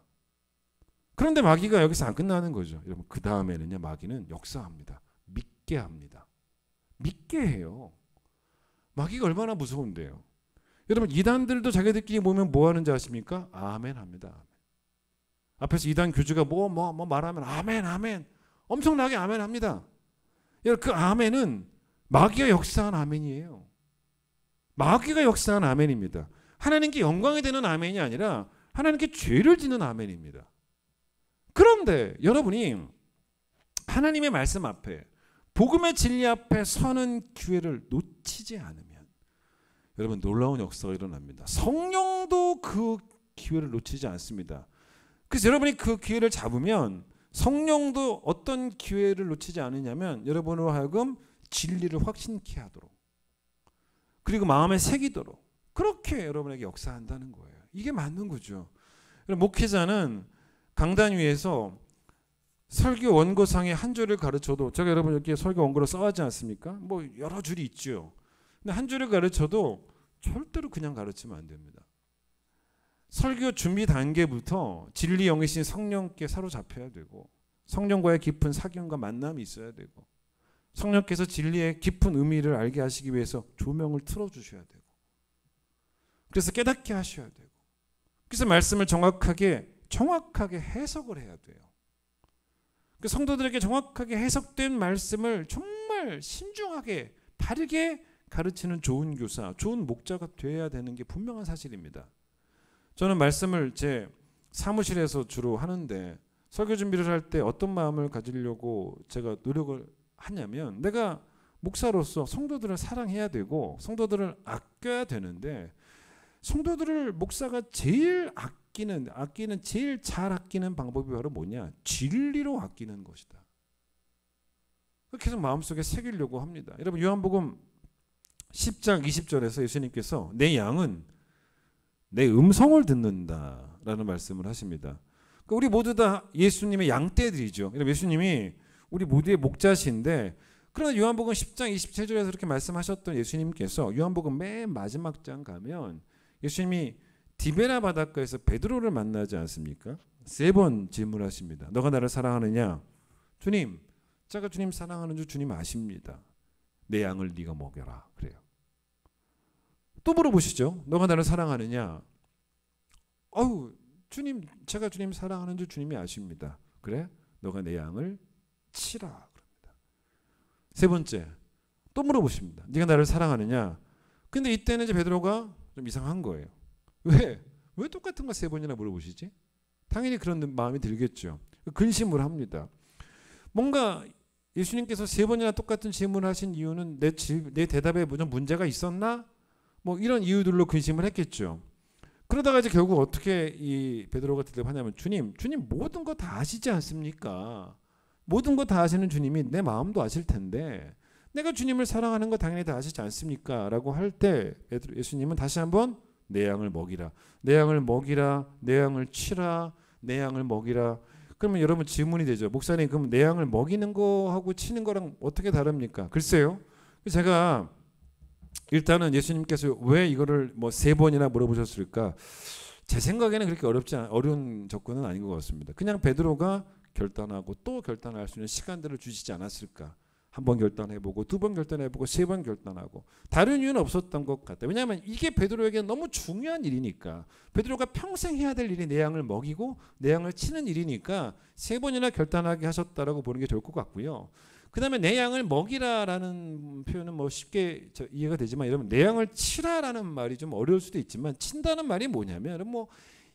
그런데 마귀가 여기서 안 끝나는 거죠. 여러분 그 다음에는요 마귀는 역사합니다. 믿게 합니다. 믿게 해요. 마귀가 얼마나 무서운데요. 여러분 이단들도 자기들끼리 모이면 뭐 하는지 아십니까? 아멘 합니다. 아멘. 앞에서 이단 교주가 뭐 말하면 아멘 아멘 엄청나게 아멘 합니다. 여러분 그 아멘은 마귀가 역사한 아멘이에요. 마귀가 역사한 아멘입니다. 하나님께 영광이 되는 아멘이 아니라 하나님께 죄를 짓는 아멘입니다. 그런데 여러분이 하나님의 말씀 앞에 복음의 진리 앞에 서는 기회를 놓치지 않으면 여러분 놀라운 역사가 일어납니다. 성령도 그 기회를 놓치지 않습니다. 그래서 여러분이 그 기회를 잡으면 성령도 어떤 기회를 놓치지 않으냐면 여러분으로 하여금 진리를 확신케 하도록 그리고 마음에 새기도록 그렇게 여러분에게 역사한다는 거예요. 이게 맞는 거죠. 목회자는 강단 위에서 설교 원고상의 한 줄을 가르쳐도 제가 여러분 이렇게 설교 원고를 써하지 않습니까? 뭐 여러 줄이 있죠. 근데 한 줄을 가르쳐도 절대로 그냥 가르치면 안 됩니다. 설교 준비 단계부터 진리 영이신 성령께 사로잡혀야 되고 성령과의 깊은 사귐과 만남이 있어야 되고 성령께서 진리의 깊은 의미를 알게 하시기 위해서 조명을 틀어주셔야 되고 그래서 깨닫게 하셔야 되고 그래서 말씀을 정확하게 해석을 해야 돼요. 그 성도들에게 정확하게 해석된 말씀을 정말 신중하게 바르게 가르치는 좋은 교사, 좋은 목자가 되어야 되는 게 분명한 사실입니다. 저는 말씀을 제 사무실에서 주로 하는데 설교 준비를 할 때 어떤 마음을 가지려고 제가 노력을 하냐면 내가 목사로서 성도들을 사랑해야 되고 성도들을 아껴야 되는데 성도들을 목사가 제일 아끼는 제일 잘 아끼는 방법이 바로 뭐냐? 진리로 아끼는 것이다. 계속 마음속에 새기려고 합니다. 여러분 요한복음 10장 20절에서 예수님께서 내 양은 내 음성을 듣는다라는 말씀을 하십니다. 그러니까 우리 모두 다 예수님의 양떼들이죠. 예수님이 우리 모두의 목자신데 그러나 요한복음 10장 27절에서 그렇게 말씀하셨던 예수님께서 요한복음 맨 마지막 장 가면 예수님이 디베라 바닷가에서 베드로를 만나지 않습니까? 3번 질문하십니다. 너가 나를 사랑하느냐? 주님, 제가 주님 사랑하는 줄 주님 아십니다. 내 양을 네가 먹여라. 그래요. 또 물어보시죠. 너가 나를 사랑하느냐? 주님, 제가 주님 사랑하는 줄 주님이 아십니다. 그래? 너가 내 양을 치라. 그럽니다. 3번째, 또 물어보십니다. 네가 나를 사랑하느냐? 근데 이때는 이제 베드로가 좀 이상한 거예요. 왜 똑같은 거 3번이나 물어보시지? 당연히 그런 마음이 들겠죠. 근심을 합니다. 뭔가 예수님께서 3번이나 똑같은 질문을 하신 이유는 내 대답에 무슨 문제가 있었나? 뭐 이런 이유들로 근심을 했겠죠. 그러다가 이제 결국 어떻게 이 베드로가 대답하냐면 주님 모든 거 다 아시지 않습니까? 모든 거 다 아시는 주님이 내 마음도 아실 텐데 내가 주님을 사랑하는 거 당연히 다 아시지 않습니까? 라고 할 때 예수님은 다시 한번 내 양을 먹이라, 내 양을 먹이라, 내 양을 치라, 내 양을 먹이라. 그러면 여러분 질문이 되죠. 목사님, 그럼 내 양을 먹이는 거하고 치는 거랑 어떻게 다릅니까? 글쎄요. 제가 일단은 예수님께서 왜 이거를 뭐 3번이나 물어보셨을까? 제 생각에는 그렇게 어려운 접근은 아닌 것 같습니다. 그냥 베드로가 결단하고 또 결단할 수 있는 시간들을 주시지 않았을까? 1번 결단해보고 2번 결단해보고 3번 결단하고 다른 이유는 없었던 것 같아요. 왜냐하면 이게 베드로에게 너무 중요한 일이니까. 베드로가 평생 해야 될 일이 내 양을 먹이고 내 양을 치는 일이니까 3번이나 결단하게 하셨다라고 보는 게 좋을 것 같고요. 그 다음에 내 양을 먹이라라는 표현은 뭐 쉽게 이해가 되지만 여러분 내 양을 치라라는 말이 좀 어려울 수도 있지만 친다는 말이 뭐냐면 뭐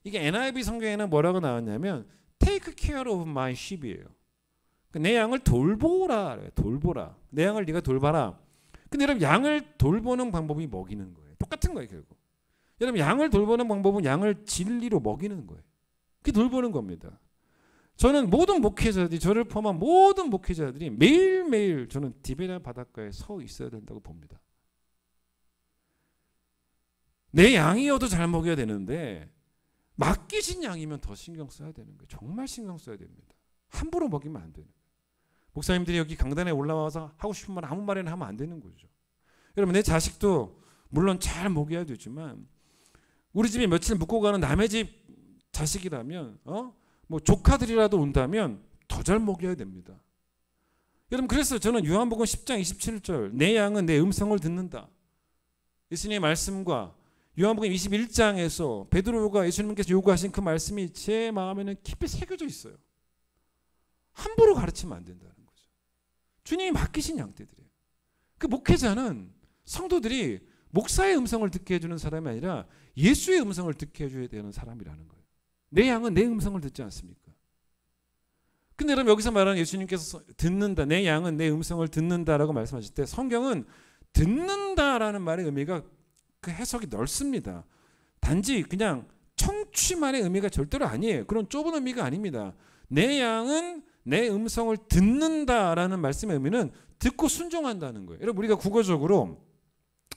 이게 NIV 성경에는 뭐라고 나왔냐면 Take care of my sheep이에요. 내 양을 돌보라. 돌보라. 내 양을 네가 돌봐라. 근데 여러분 양을 돌보는 방법이 먹이는 거예요. 똑같은 거예요 결국. 여러분 양을 돌보는 방법은 양을 진리로 먹이는 거예요. 그게 돌보는 겁니다. 저는 모든 목회자들이 저를 포함한 모든 목회자들이 매일매일 저는 디베랴 바닷가에 서 있어야 된다고 봅니다. 내 양이어도 잘 먹여야 되는데 맡기신 양이면 더 신경 써야 되는 거예요. 정말 신경 써야 됩니다. 함부로 먹이면 안 되는 거예요. 목사님들이 여기 강단에 올라와서 하고 싶은 말 아무 말이나 하면 안 되는 거죠. 여러분 내 자식도 물론 잘 먹여야 되지만 우리 집에 며칠 묵고 가는 남의 집 자식이라면 뭐 조카들이라도 온다면 더 잘 먹여야 됩니다. 여러분 그래서 저는 요한복음 10장 27절 내 양은 내 음성을 듣는다. 예수님의 말씀과 요한복음 21장에서 베드로가 예수님께서 요구하신 그 말씀이 제 마음에는 깊이 새겨져 있어요. 함부로 가르치면 안 된다는 거죠. 주님이 맡기신 양떼들이에요. 그 목회자는 성도들이 목사의 음성을 듣게 해주는 사람이 아니라 예수의 음성을 듣게 해줘야 되는 사람이라는 거예요. 내 양은 내 음성을 듣지 않습니까? 근데 여러분 여기서 말하는 예수님께서 듣는다, 내 양은 내 음성을 듣는다라고 말씀하실 때 성경은 듣는다라는 말의 의미가 그 해석이 넓습니다. 단지 그냥 청취만의 의미가 절대로 아니에요. 그런 좁은 의미가 아닙니다. 내 양은 내 음성을 듣는다라는 말씀의 의미는 듣고 순종한다는 거예요. 여러분 우리가 국어적으로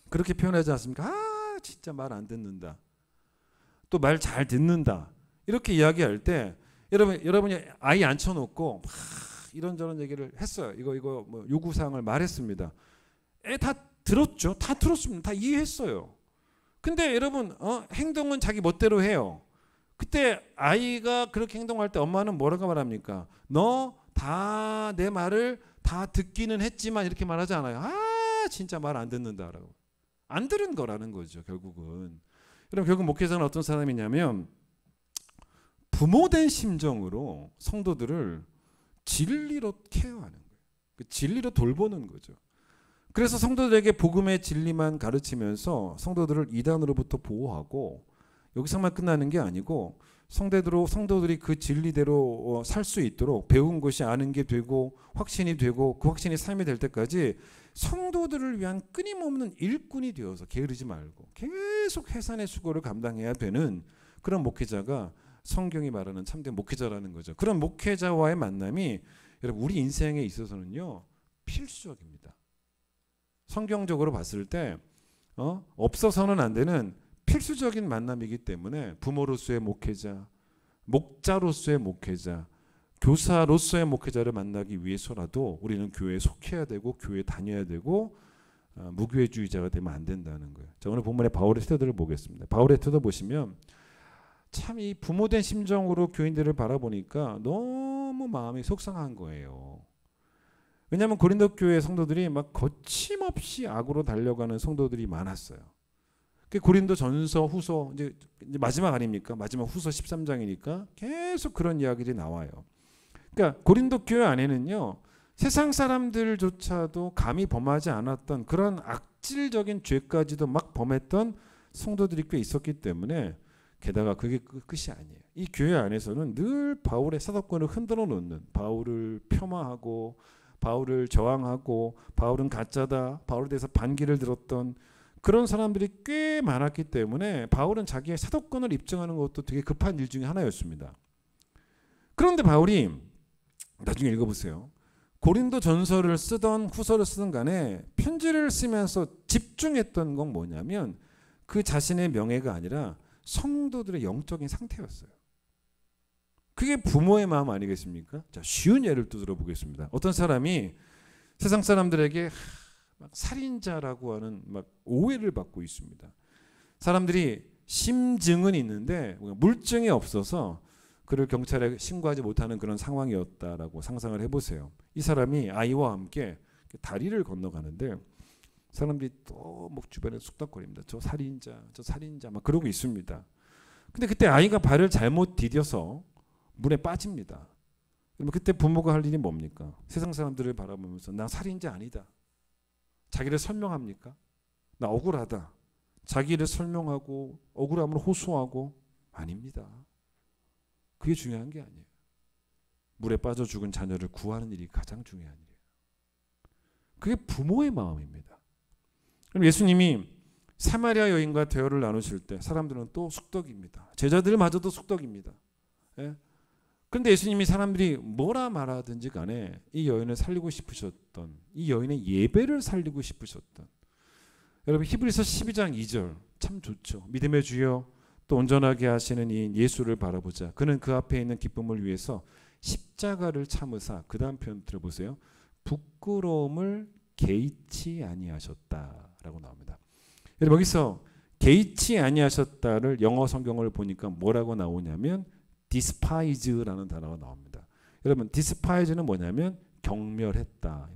그렇게 표현하지 않습니까? 아 진짜 말 안 듣는다. 또 말 잘 듣는다. 이렇게 이야기할 때 여러분이 아이 앉혀놓고 막 이런저런 얘기를 했어요. 이거 뭐 요구사항을 말했습니다. 다 들었죠. 다 들었습니다. 다 이해했어요. 근데 여러분 행동은 자기 멋대로 해요. 그때 아이가 그렇게 행동할 때 엄마는 뭐라고 말합니까? 너 다 내 말을 다 듣기는 했지만 이렇게 말하지 않아요. 아 진짜 말 안 듣는다라고. 안 들은 거라는 거죠 결국은. 그럼 결국 목회자는 어떤 사람이냐면 부모된 심정으로 성도들을 진리로 케어하는 거예요. 진리로 돌보는 거죠. 그래서 성도들에게 복음의 진리만 가르치면서 성도들을 이단으로부터 보호하고 여기서만 끝나는 게 아니고 성도들이 그 진리대로 살 수 있도록 배운 것이 아는 게 되고 확신이 되고 그 확신이 삶이 될 때까지 성도들을 위한 끊임없는 일꾼이 되어서 게으르지 말고 계속 해산의 수고를 감당해야 되는 그런 목회자가 성경이 말하는 참된 목회자라는 거죠. 그런 목회자와의 만남이 여러분 우리 인생에 있어서는요 필수적입니다. 성경적으로 봤을 때 없어서는 안 되는 필수적인 만남이기 때문에 부모로서의 목회자, 목자로서의 목회자, 교사로서의 목회자를 만나기 위해서라도 우리는 교회에 속해야 되고 교회에 다녀야 되고 무교회주의자가 되면 안 된다는 거예요. 자, 오늘 본문의 바울의 태도를 보겠습니다. 바울의 태도 보시면 참 이 부모된 심정으로 교인들을 바라보니까 너무 마음이 속상한 거예요. 왜냐하면 고린도 교회 성도들이 막 거침없이 악으로 달려가는 성도들이 많았어요. 고린도 전서 후서 이제 마지막 아닙니까? 마지막 후서 13장이니까 계속 그런 이야기들이 나와요. 그러니까 고린도 교회 안에는요 세상 사람들조차도 감히 범하지 않았던 그런 악질적인 죄까지도 막 범했던 성도들이 꽤 있었기 때문에 게다가 그게 끝이 아니에요. 이 교회 안에서는 늘 바울의 사도권을 흔들어 놓는, 바울을 폄하하고 바울을 저항하고 바울은 가짜다, 바울에 대해서 반기를 들었던 그런 사람들이 꽤 많았기 때문에 바울은 자기의 사도권을 입증하는 것도 되게 급한 일 중에 하나였습니다. 그런데 바울이 나중에 읽어보세요. 고린도 전서를 쓰던 후서를 쓰던 간에 편지를 쓰면서 집중했던 건 뭐냐면 그 자신의 명예가 아니라 성도들의 영적인 상태였어요. 그게 부모의 마음 아니겠습니까? 자, 쉬운 예를 또 들어보겠습니다. 어떤 사람이 세상 사람들에게 막 살인자라고 하는 막 오해를 받고 있습니다. 사람들이 심증은 있는데 물증이 없어서 그를 경찰에 신고하지 못하는 그런 상황이었다라고 상상을 해보세요. 이 사람이 아이와 함께 다리를 건너가는데 사람들이 또 목 주변에 쑥덕거립니다. 저 살인자 막 그러고 있습니다. 근데 그때 아이가 발을 잘못 디뎌서 물에 빠집니다. 그러면 그때 부모가 할 일이 뭡니까? 세상 사람들을 바라보면서 나 살인자 아니다. 자기를 설명합니까? 나 억울하다. 자기를 설명하고 억울함을 호소하고 아닙니다. 그게 중요한 게 아니에요. 물에 빠져 죽은 자녀를 구하는 일이 가장 중요한 일이에요. 그게 부모의 마음입니다. 그럼 예수님이 사마리아 여인과 대화를 나누실 때 사람들은 또 쑥덕입니다. 제자들마저도 쑥덕입니다. 예? 그런데 예수님이 사람들이 뭐라 말하든지 간에 이 여인을 살리고 싶으셨던, 이 여인의 예배를 살리고 싶으셨던, 여러분 히브리서 12장 2절 참 좋죠. 믿음의 주여 또 온전하게 하시는 이 예수를 바라보자. 그는 그 앞에 있는 기쁨을 위해서 십자가를 참으사, 그 다음 표현 들어보세요. 부끄러움을 개의치 아니하셨다라고 나옵니다. 여러분 여기서 개의치 아니하셨다를 영어 성경을 보니까 뭐라고 나오냐면 despise라는 단어가 나옵니다. 여러분 despise는 뭐냐면 경멸했다,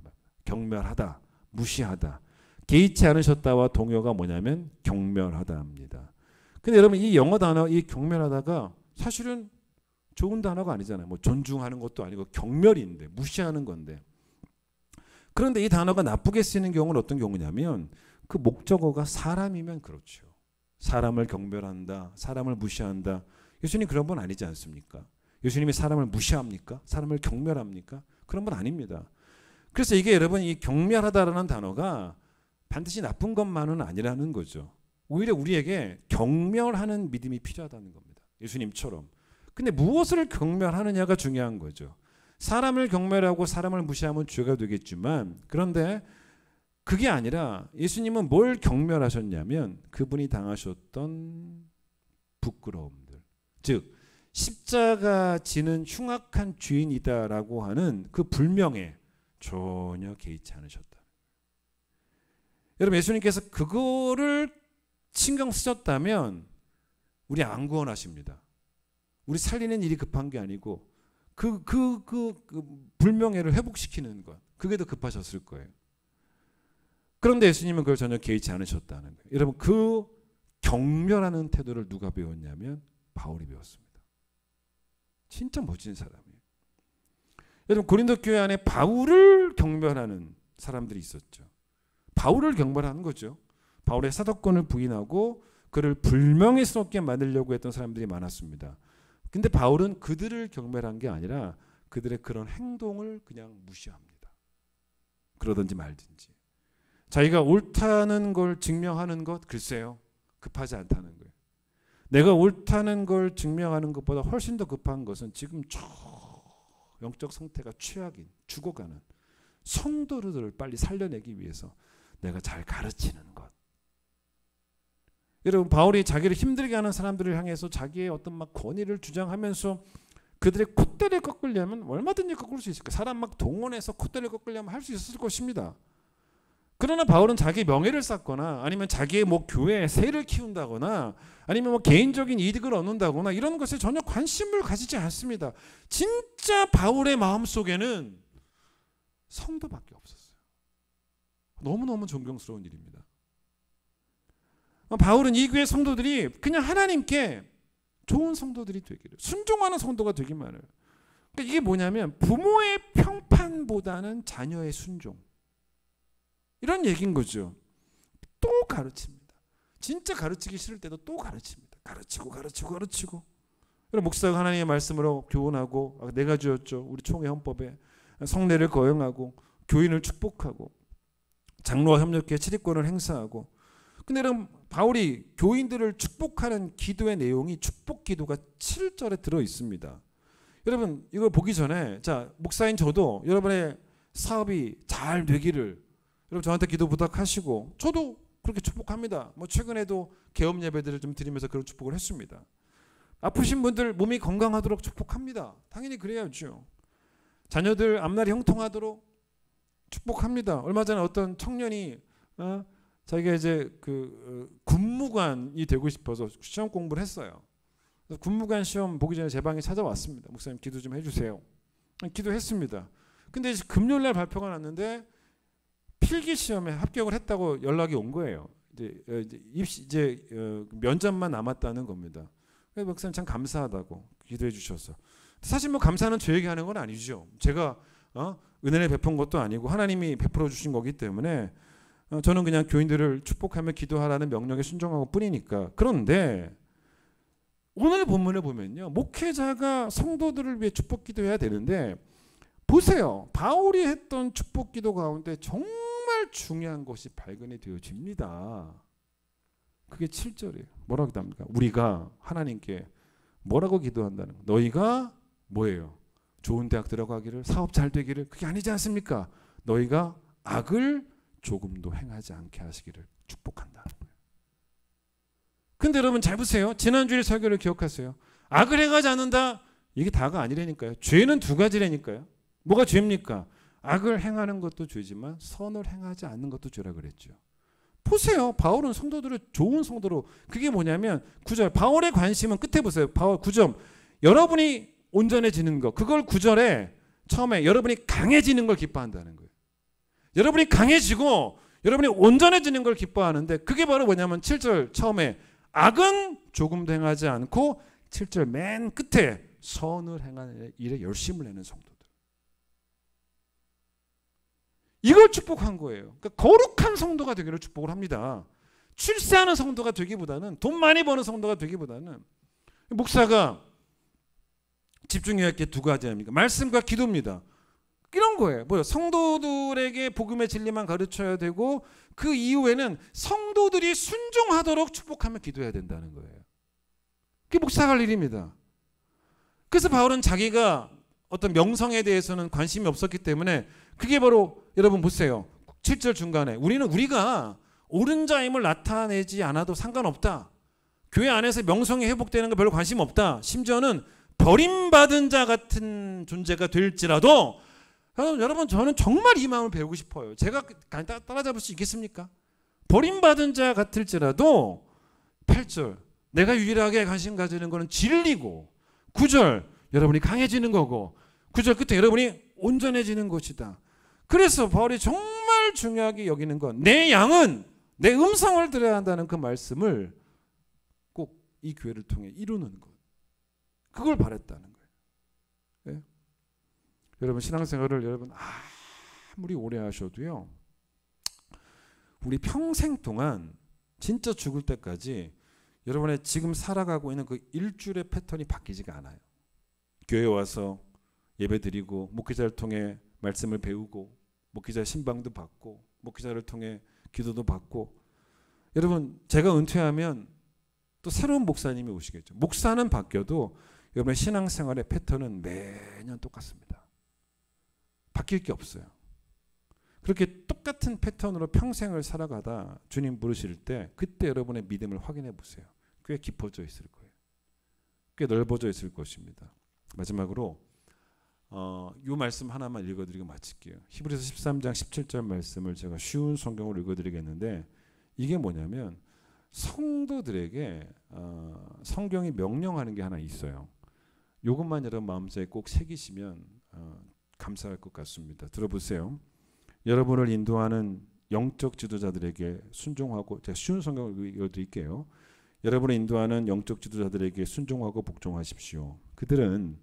경멸하다, 무시하다. 개의치 않으셨다와 동요가 뭐냐면 경멸하다입니다. 근데 여러분 이 영어 단어 이 경멸하다가 사실은 좋은 단어가 아니잖아요. 뭐 존중하는 것도 아니고 경멸인데 무시하는 건데. 그런데 이 단어가 나쁘게 쓰이는 경우는 어떤 경우냐면 그 목적어가 사람이면 그렇죠. 사람을 경멸한다, 사람을 무시한다. 예수님 그런 분 아니지 않습니까? 예수님이 사람을 무시합니까? 사람을 경멸합니까? 그런 분 아닙니다. 그래서 이게 여러분 이 경멸하다라는 단어가 반드시 나쁜 것만은 아니라는 거죠. 오히려 우리에게 경멸하는 믿음이 필요하다는 겁니다. 예수님처럼. 근데 무엇을 경멸하느냐가 중요한 거죠. 사람을 경멸하고 사람을 무시하면 죄가 되겠지만 그런데 그게 아니라 예수님은 뭘 경멸하셨냐면 그분이 당하셨던 부끄러움들. 즉 십자가 지는 흉악한 죄인이다라고 하는 그 불명에 전혀 개의치 않으셨다. 여러분 예수님께서 그거를 신경 쓰셨다면 우리 안 구원하십니다. 우리 살리는 일이 급한 게 아니고 그 불명예를 회복시키는 것, 그게 더 급하셨을 거예요. 그런데 예수님은 그걸 전혀 개의치 않으셨다는 거예요. 여러분 그 경멸하는 태도를 누가 배웠냐면 바울이 배웠습니다. 진짜 멋진 사람이에요. 여러분 고린도 교회 안에 바울을 경멸하는 사람들이 있었죠. 바울을 경멸하는 거죠. 바울의 사도권을 부인하고 그를 불명예스럽게 만들려고 했던 사람들이 많았습니다. 근데 바울은 그들을 경멸한 게 아니라 그들의 그런 행동을 그냥 무시합니다. 그러든지 말든지. 자기가 옳다는 걸 증명하는 것, 글쎄요. 급하지 않다는 거예요. 내가 옳다는 걸 증명하는 것보다 훨씬 더 급한 것은 지금 영적 상태가 최악인, 죽어가는 성도들을 빨리 살려내기 위해서 내가 잘 가르치는 것. 여러분 바울이 자기를 힘들게 하는 사람들을 향해서 자기의 어떤 막 권위를 주장하면서 그들의 콧대를 꺾으려면 얼마든지 꺾을 수 있을 거예요. 사람 막 동원해서 콧대를 꺾으려면 할 수 있을 것입니다. 그러나 바울은 자기 명예를 쌓거나 아니면 자기의 뭐 교회에 세를 키운다거나 아니면 뭐 개인적인 이득을 얻는다거나 이런 것에 전혀 관심을 가지지 않습니다. 진짜 바울의 마음속에는 성도밖에 없었어요. 너무너무 존경스러운 일입니다. 바울은 이 교회 성도들이 그냥 하나님께 좋은 성도들이 되기를, 순종하는 성도가 되기만을. 그러니까 이게 뭐냐면 부모의 평판보다는 자녀의 순종, 이런 얘기인 거죠. 또 가르칩니다. 진짜 가르치기 싫을 때도 또 가르칩니다. 가르치고. 여러분 목사가 하나님의 말씀으로 교훈하고, 내가 주었죠. 우리 총회 헌법에 성례를 거행하고 교인을 축복하고 장로와 협력해 치리권을 행사하고, 근데 여러분 바울이 교인들을 축복하는 기도의 내용이 축복 기도가 7절에 들어 있습니다. 여러분 이걸 보기 전에 자 목사인 저도 여러분의 사업이 잘 되기를 여러분 저한테 기도 부탁하시고 저도 그렇게 축복합니다. 뭐 최근에도 개업 예배들을 좀 드리면서 그런 축복을 했습니다. 아프신 분들 몸이 건강하도록 축복합니다. 당연히 그래야죠. 자녀들 앞날이 형통하도록 축복합니다. 얼마 전에 어떤 청년이 자기가 이제 군무관이 되고 싶어서 시험 공부를 했어요. 그래서 군무관 시험 보기 전에 제 방에 찾아왔습니다. 목사님 기도 좀 해주세요. 기도했습니다. 근데 이제 금요일날 발표가 났는데 필기 시험에 합격을 했다고 연락이 온 거예요. 이제 면접만 남았다는 겁니다. 그래서 목사님 참 감사하다고 기도해 주셔서 사실 뭐 감사는 저에게 하는 건 아니죠. 제가 은혜를 베푼 것도 아니고 하나님이 베풀어 주신 거기 때문에 저는 그냥 교인들을 축복하며 기도하라는 명령에 순종하고 뿐이니까. 그런데 오늘 본문을 보면요, 목회자가 성도들을 위해 축복 기도해야 되는데 보세요. 바울이 했던 축복 기도 가운데 정말 중요한 것이 발견이 되어집니다. 그게 7절이에요. 뭐라고 기도합니까? 우리가 하나님께 뭐라고 기도한다는 거. 너희가 뭐예요? 좋은 대학 들어가기를, 사업 잘 되기를. 그게 아니지 않습니까? 너희가 악을 조금도 행하지 않게 하시기를 축복한다는 거예요. 근데 여러분 잘 보세요. 지난주일 설교를 기억하세요. 악을 행하지 않는다. 이게 다가 아니라니까요. 죄는 두 가지라니까요. 뭐가 죄입니까? 악을 행하는 것도 죄지만 선을 행하지 않는 것도 죄라 그랬죠. 보세요. 바울은 성도들을 좋은 성도로, 그게 뭐냐면 9절 바울의 관심은 끝에 보세요. 바울 9점 여러분이 온전해지는 것, 그걸 9절에 처음에 여러분이 강해지는 걸 기뻐한다는 거예요. 여러분이 강해지고 여러분이 온전해지는 걸 기뻐하는데 그게 바로 뭐냐면 7절 처음에 악은 조금도 행하지 않고 7절 맨 끝에 선을 행하는 일에 열심을 내는 성도들. 이걸 축복한 거예요. 그러니까 거룩한 성도가 되기를 축복을 합니다. 출세하는 성도가 되기보다는, 돈 많이 버는 성도가 되기보다는. 목사가 집중해야 할 게 두 가지 아닙니까? 말씀과 기도입니다. 이런 거예요. 뭐요? 성도들에게 복음의 진리만 가르쳐야 되고 그 이후에는 성도들이 순종하도록 축복하며 기도해야 된다는 거예요. 그게 목사가 할 일입니다. 그래서 바울은 자기가 어떤 명성에 대해서는 관심이 없었기 때문에 그게 바로 여러분 보세요. 7절 중간에 우리가 옳은 자임을 나타내지 않아도 상관없다. 교회 안에서 명성이 회복되는 거 별로 관심 없다. 심지어는 버림받은 자 같은 존재가 될지라도 여러분 저는 정말 이 마음을 배우고 싶어요. 제가 따라잡을 수 있겠습니까? 버림받은 자 같을지라도 8절 내가 유일하게 관심 가지는 것은 진리고 9절 여러분이 강해지는 거고 9절 끝에 여러분이 온전해지는 것이다. 그래서 바울이 정말 중요하게 여기는 건 내 양은 내 음성을 들어야 한다는 그 말씀을 꼭 이 교회를 통해 이루는 것. 그걸 바랬다는 거예요. 네? 여러분 신앙생활을 여러분 아무리 오래 하셔도요. 우리 평생 동안 진짜 죽을 때까지 여러분의 지금 살아가고 있는 그 일주일의 패턴이 바뀌지가 않아요. 교회 와서 예배드리고 목회자를 통해 말씀을 배우고 목회자 신방도 받고 목회자를 통해 기도도 받고 여러분 제가 은퇴하면 또 새로운 목사님이 오시겠죠. 목사는 바뀌어도 여러분의 신앙생활의 패턴은 매년 똑같습니다. 바뀔 게 없어요. 그렇게 똑같은 패턴으로 평생을 살아가다 주님 부르실 때 그때 여러분의 믿음을 확인해 보세요. 꽤 깊어져 있을 거예요. 꽤 넓어져 있을 것입니다. 마지막으로 이 말씀 하나만 읽어드리고 마칠게요. 히브리서 13장 17절 말씀을 제가 쉬운 성경으로 읽어드리겠는데 이게 뭐냐면 성도들에게 성경이 명령하는 게 하나 있어요. 이것만 여러분 마음속에 꼭 새기시면 감사할 것 같습니다. 들어보세요. 여러분을 인도하는 영적 지도자들에게 순종하고, 제가 쉬운 성경을 읽어드릴게요. 여러분을 인도하는 영적 지도자들에게 순종하고 복종하십시오. 그들은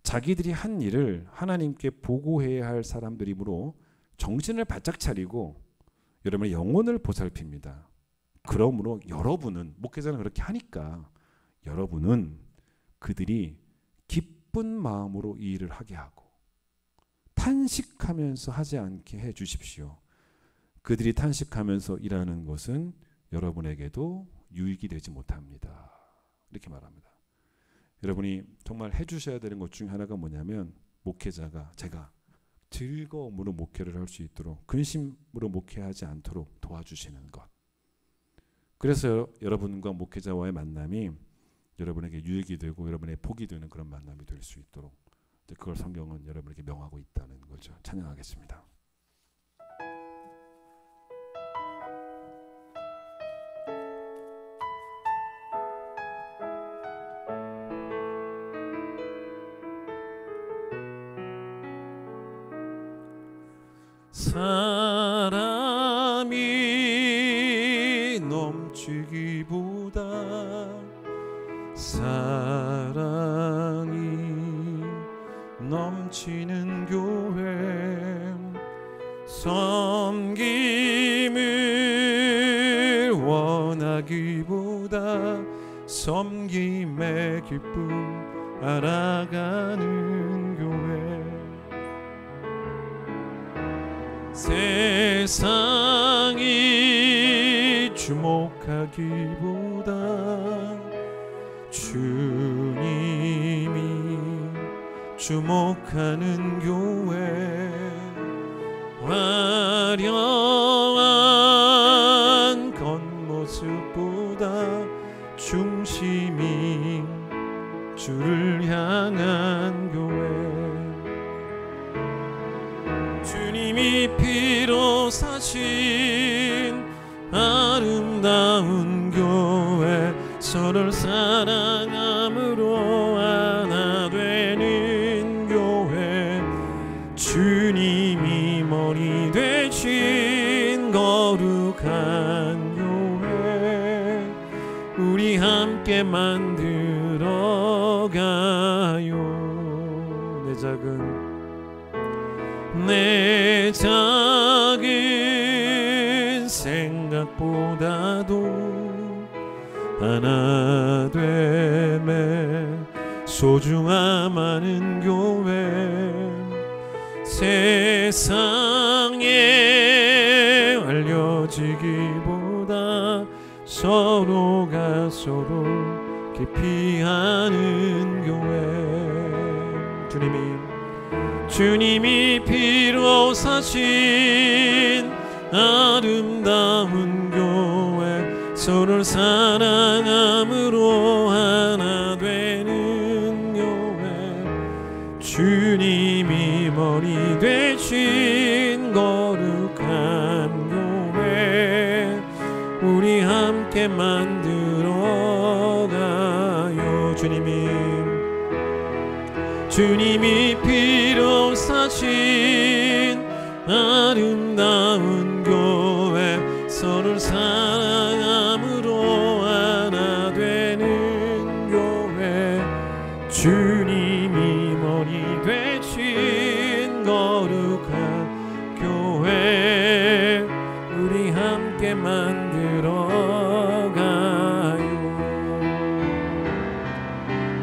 자기들이 한 일을 하나님께 보고해야 할 사람들이므로 정신을 바짝 차리고 여러분의 영혼을 보살핍니다. 그러므로 여러분은, 목회자는 그렇게 하니까 여러분은 그들이 기쁜 마음으로 이 일을 하게 하고 탄식하면서 하지 않게 해 주십시오. 그들이 탄식하면서 일하는 것은 여러분에게도 유익이 되지 못합니다. 이렇게 말합니다. 여러분이 정말 해주셔야 되는 것 중에 하나가 뭐냐면 목회자가 제가 즐거움으로 목회를 할 수 있도록 근심으로 목회하지 않도록 도와주시는 것. 그래서 여러분과 목회자와의 만남이 여러분에게 유익이 되고 여러분의 복이 되는 그런 만남이 될 수 있도록 그걸 성경은 여러분에게 명하고 있다는 거죠. 찬양하겠습니다. 사람이 넘치기보다 사랑이 넘치는 교회 섬김을 원하기보다 섬김의 기쁨 알아가는 교회 세상이 주목하기보다 주님이 주목하는 교회 화려한 겉모습보다 중심이 주를 향한 교회 주님이 피로 사신 아름다운 교회 서로를 사랑함으로 하나 되는 교회 주님이 머리 되신 거룩한 교회 우리 함께 만들어가요. 내 작은 생각보다도 하나 됨에 소중함 많은 교회 세상에 알려지기보다 서로가 서로 깊이 아는 교회 주님이 피로 사신 아름다운 교회 서로를 사랑함으로 하나 되는 교회 주님이 머리 되신 거룩한 교회 우리 함께 만들어가요. 주님이 피로 사신 아름다운 교회 서로를 사랑함으로 하나 되는 교회 주님이 머리 되신 거룩한 교회 우리 함께 만들어가요.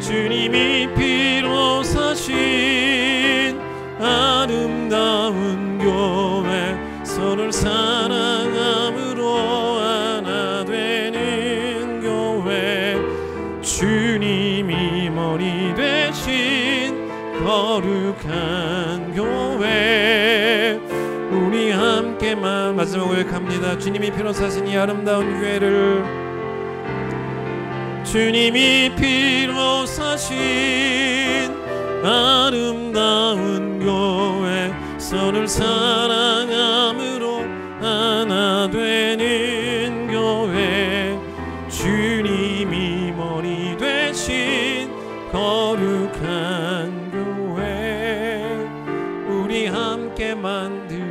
주님이 피로 사신 아름다운 교회 서로를 사랑함으로 하나 되는 교회 주님이 머리 되신 거룩한 교회 우리 함께만 마지막 고백합니다. 주님이 피로 사신 이 아름다운 교회를 주님이 피로 사신 아름다운 교회 서로를 사랑함으로 하나 되는 교회 주님이 머리 되신 거룩한 교회 우리 함께 만들어가요.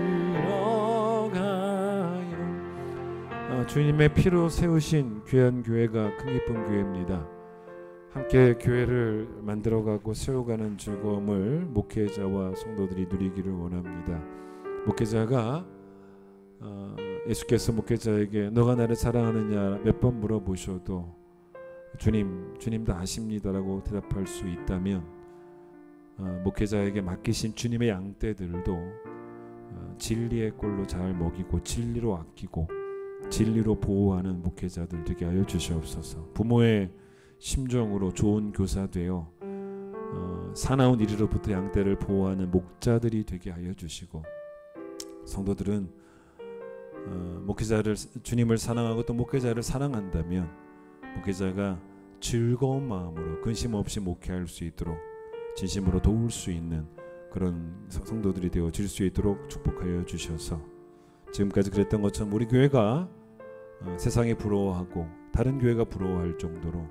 주님의 피로 세우신 귀한 교회가 큰 기쁜 교회입니다. 함께 교회를 만들어가고 세워가는 즐거움을 목회자와 성도들이 누리기를 원합니다. 목회자가 예수께서 목회자에게 너가 나를 사랑하느냐 몇 번 물어보셔도 주님 다 아십니다라고 대답할 수 있다면 목회자에게 맡기신 주님의 양떼들도 진리의 꼴로 잘 먹이고 진리로 아끼고 진리로 보호하는 목회자들 되게 하여 주시옵소서. 부모의 심정으로 좋은 교사 되어 사나운 이리로부터 양떼를 보호하는 목자들이 되게 하여 주시고, 성도들은 목회자를, 주님을 사랑하고 또 목회자를 사랑한다면 목회자가 즐거운 마음으로 근심 없이 목회할 수 있도록 진심으로 도울 수 있는 그런 성도들이 되어질 수 있도록 축복하여 주셔서, 지금까지 그랬던 것처럼 우리 교회가 세상이 부러워하고 다른 교회가 부러워할 정도로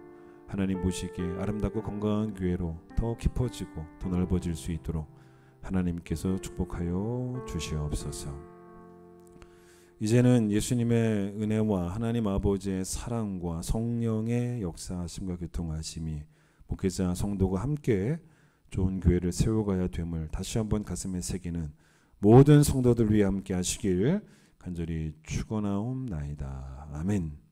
하나님 보시기에 아름답고 건강한 교회로 더 깊어지고 더 넓어질 수 있도록 하나님께서 축복하여 주시옵소서. 이제는 예수님의 은혜와 하나님 아버지의 사랑과 성령의 역사하심과 교통하심이 목회자 성도가 함께 좋은 교회를 세워가야 됨을 다시 한번 가슴에 새기는 모든 성도들 위해 함께 하시길 간절히 축원하옵나이다. 아멘.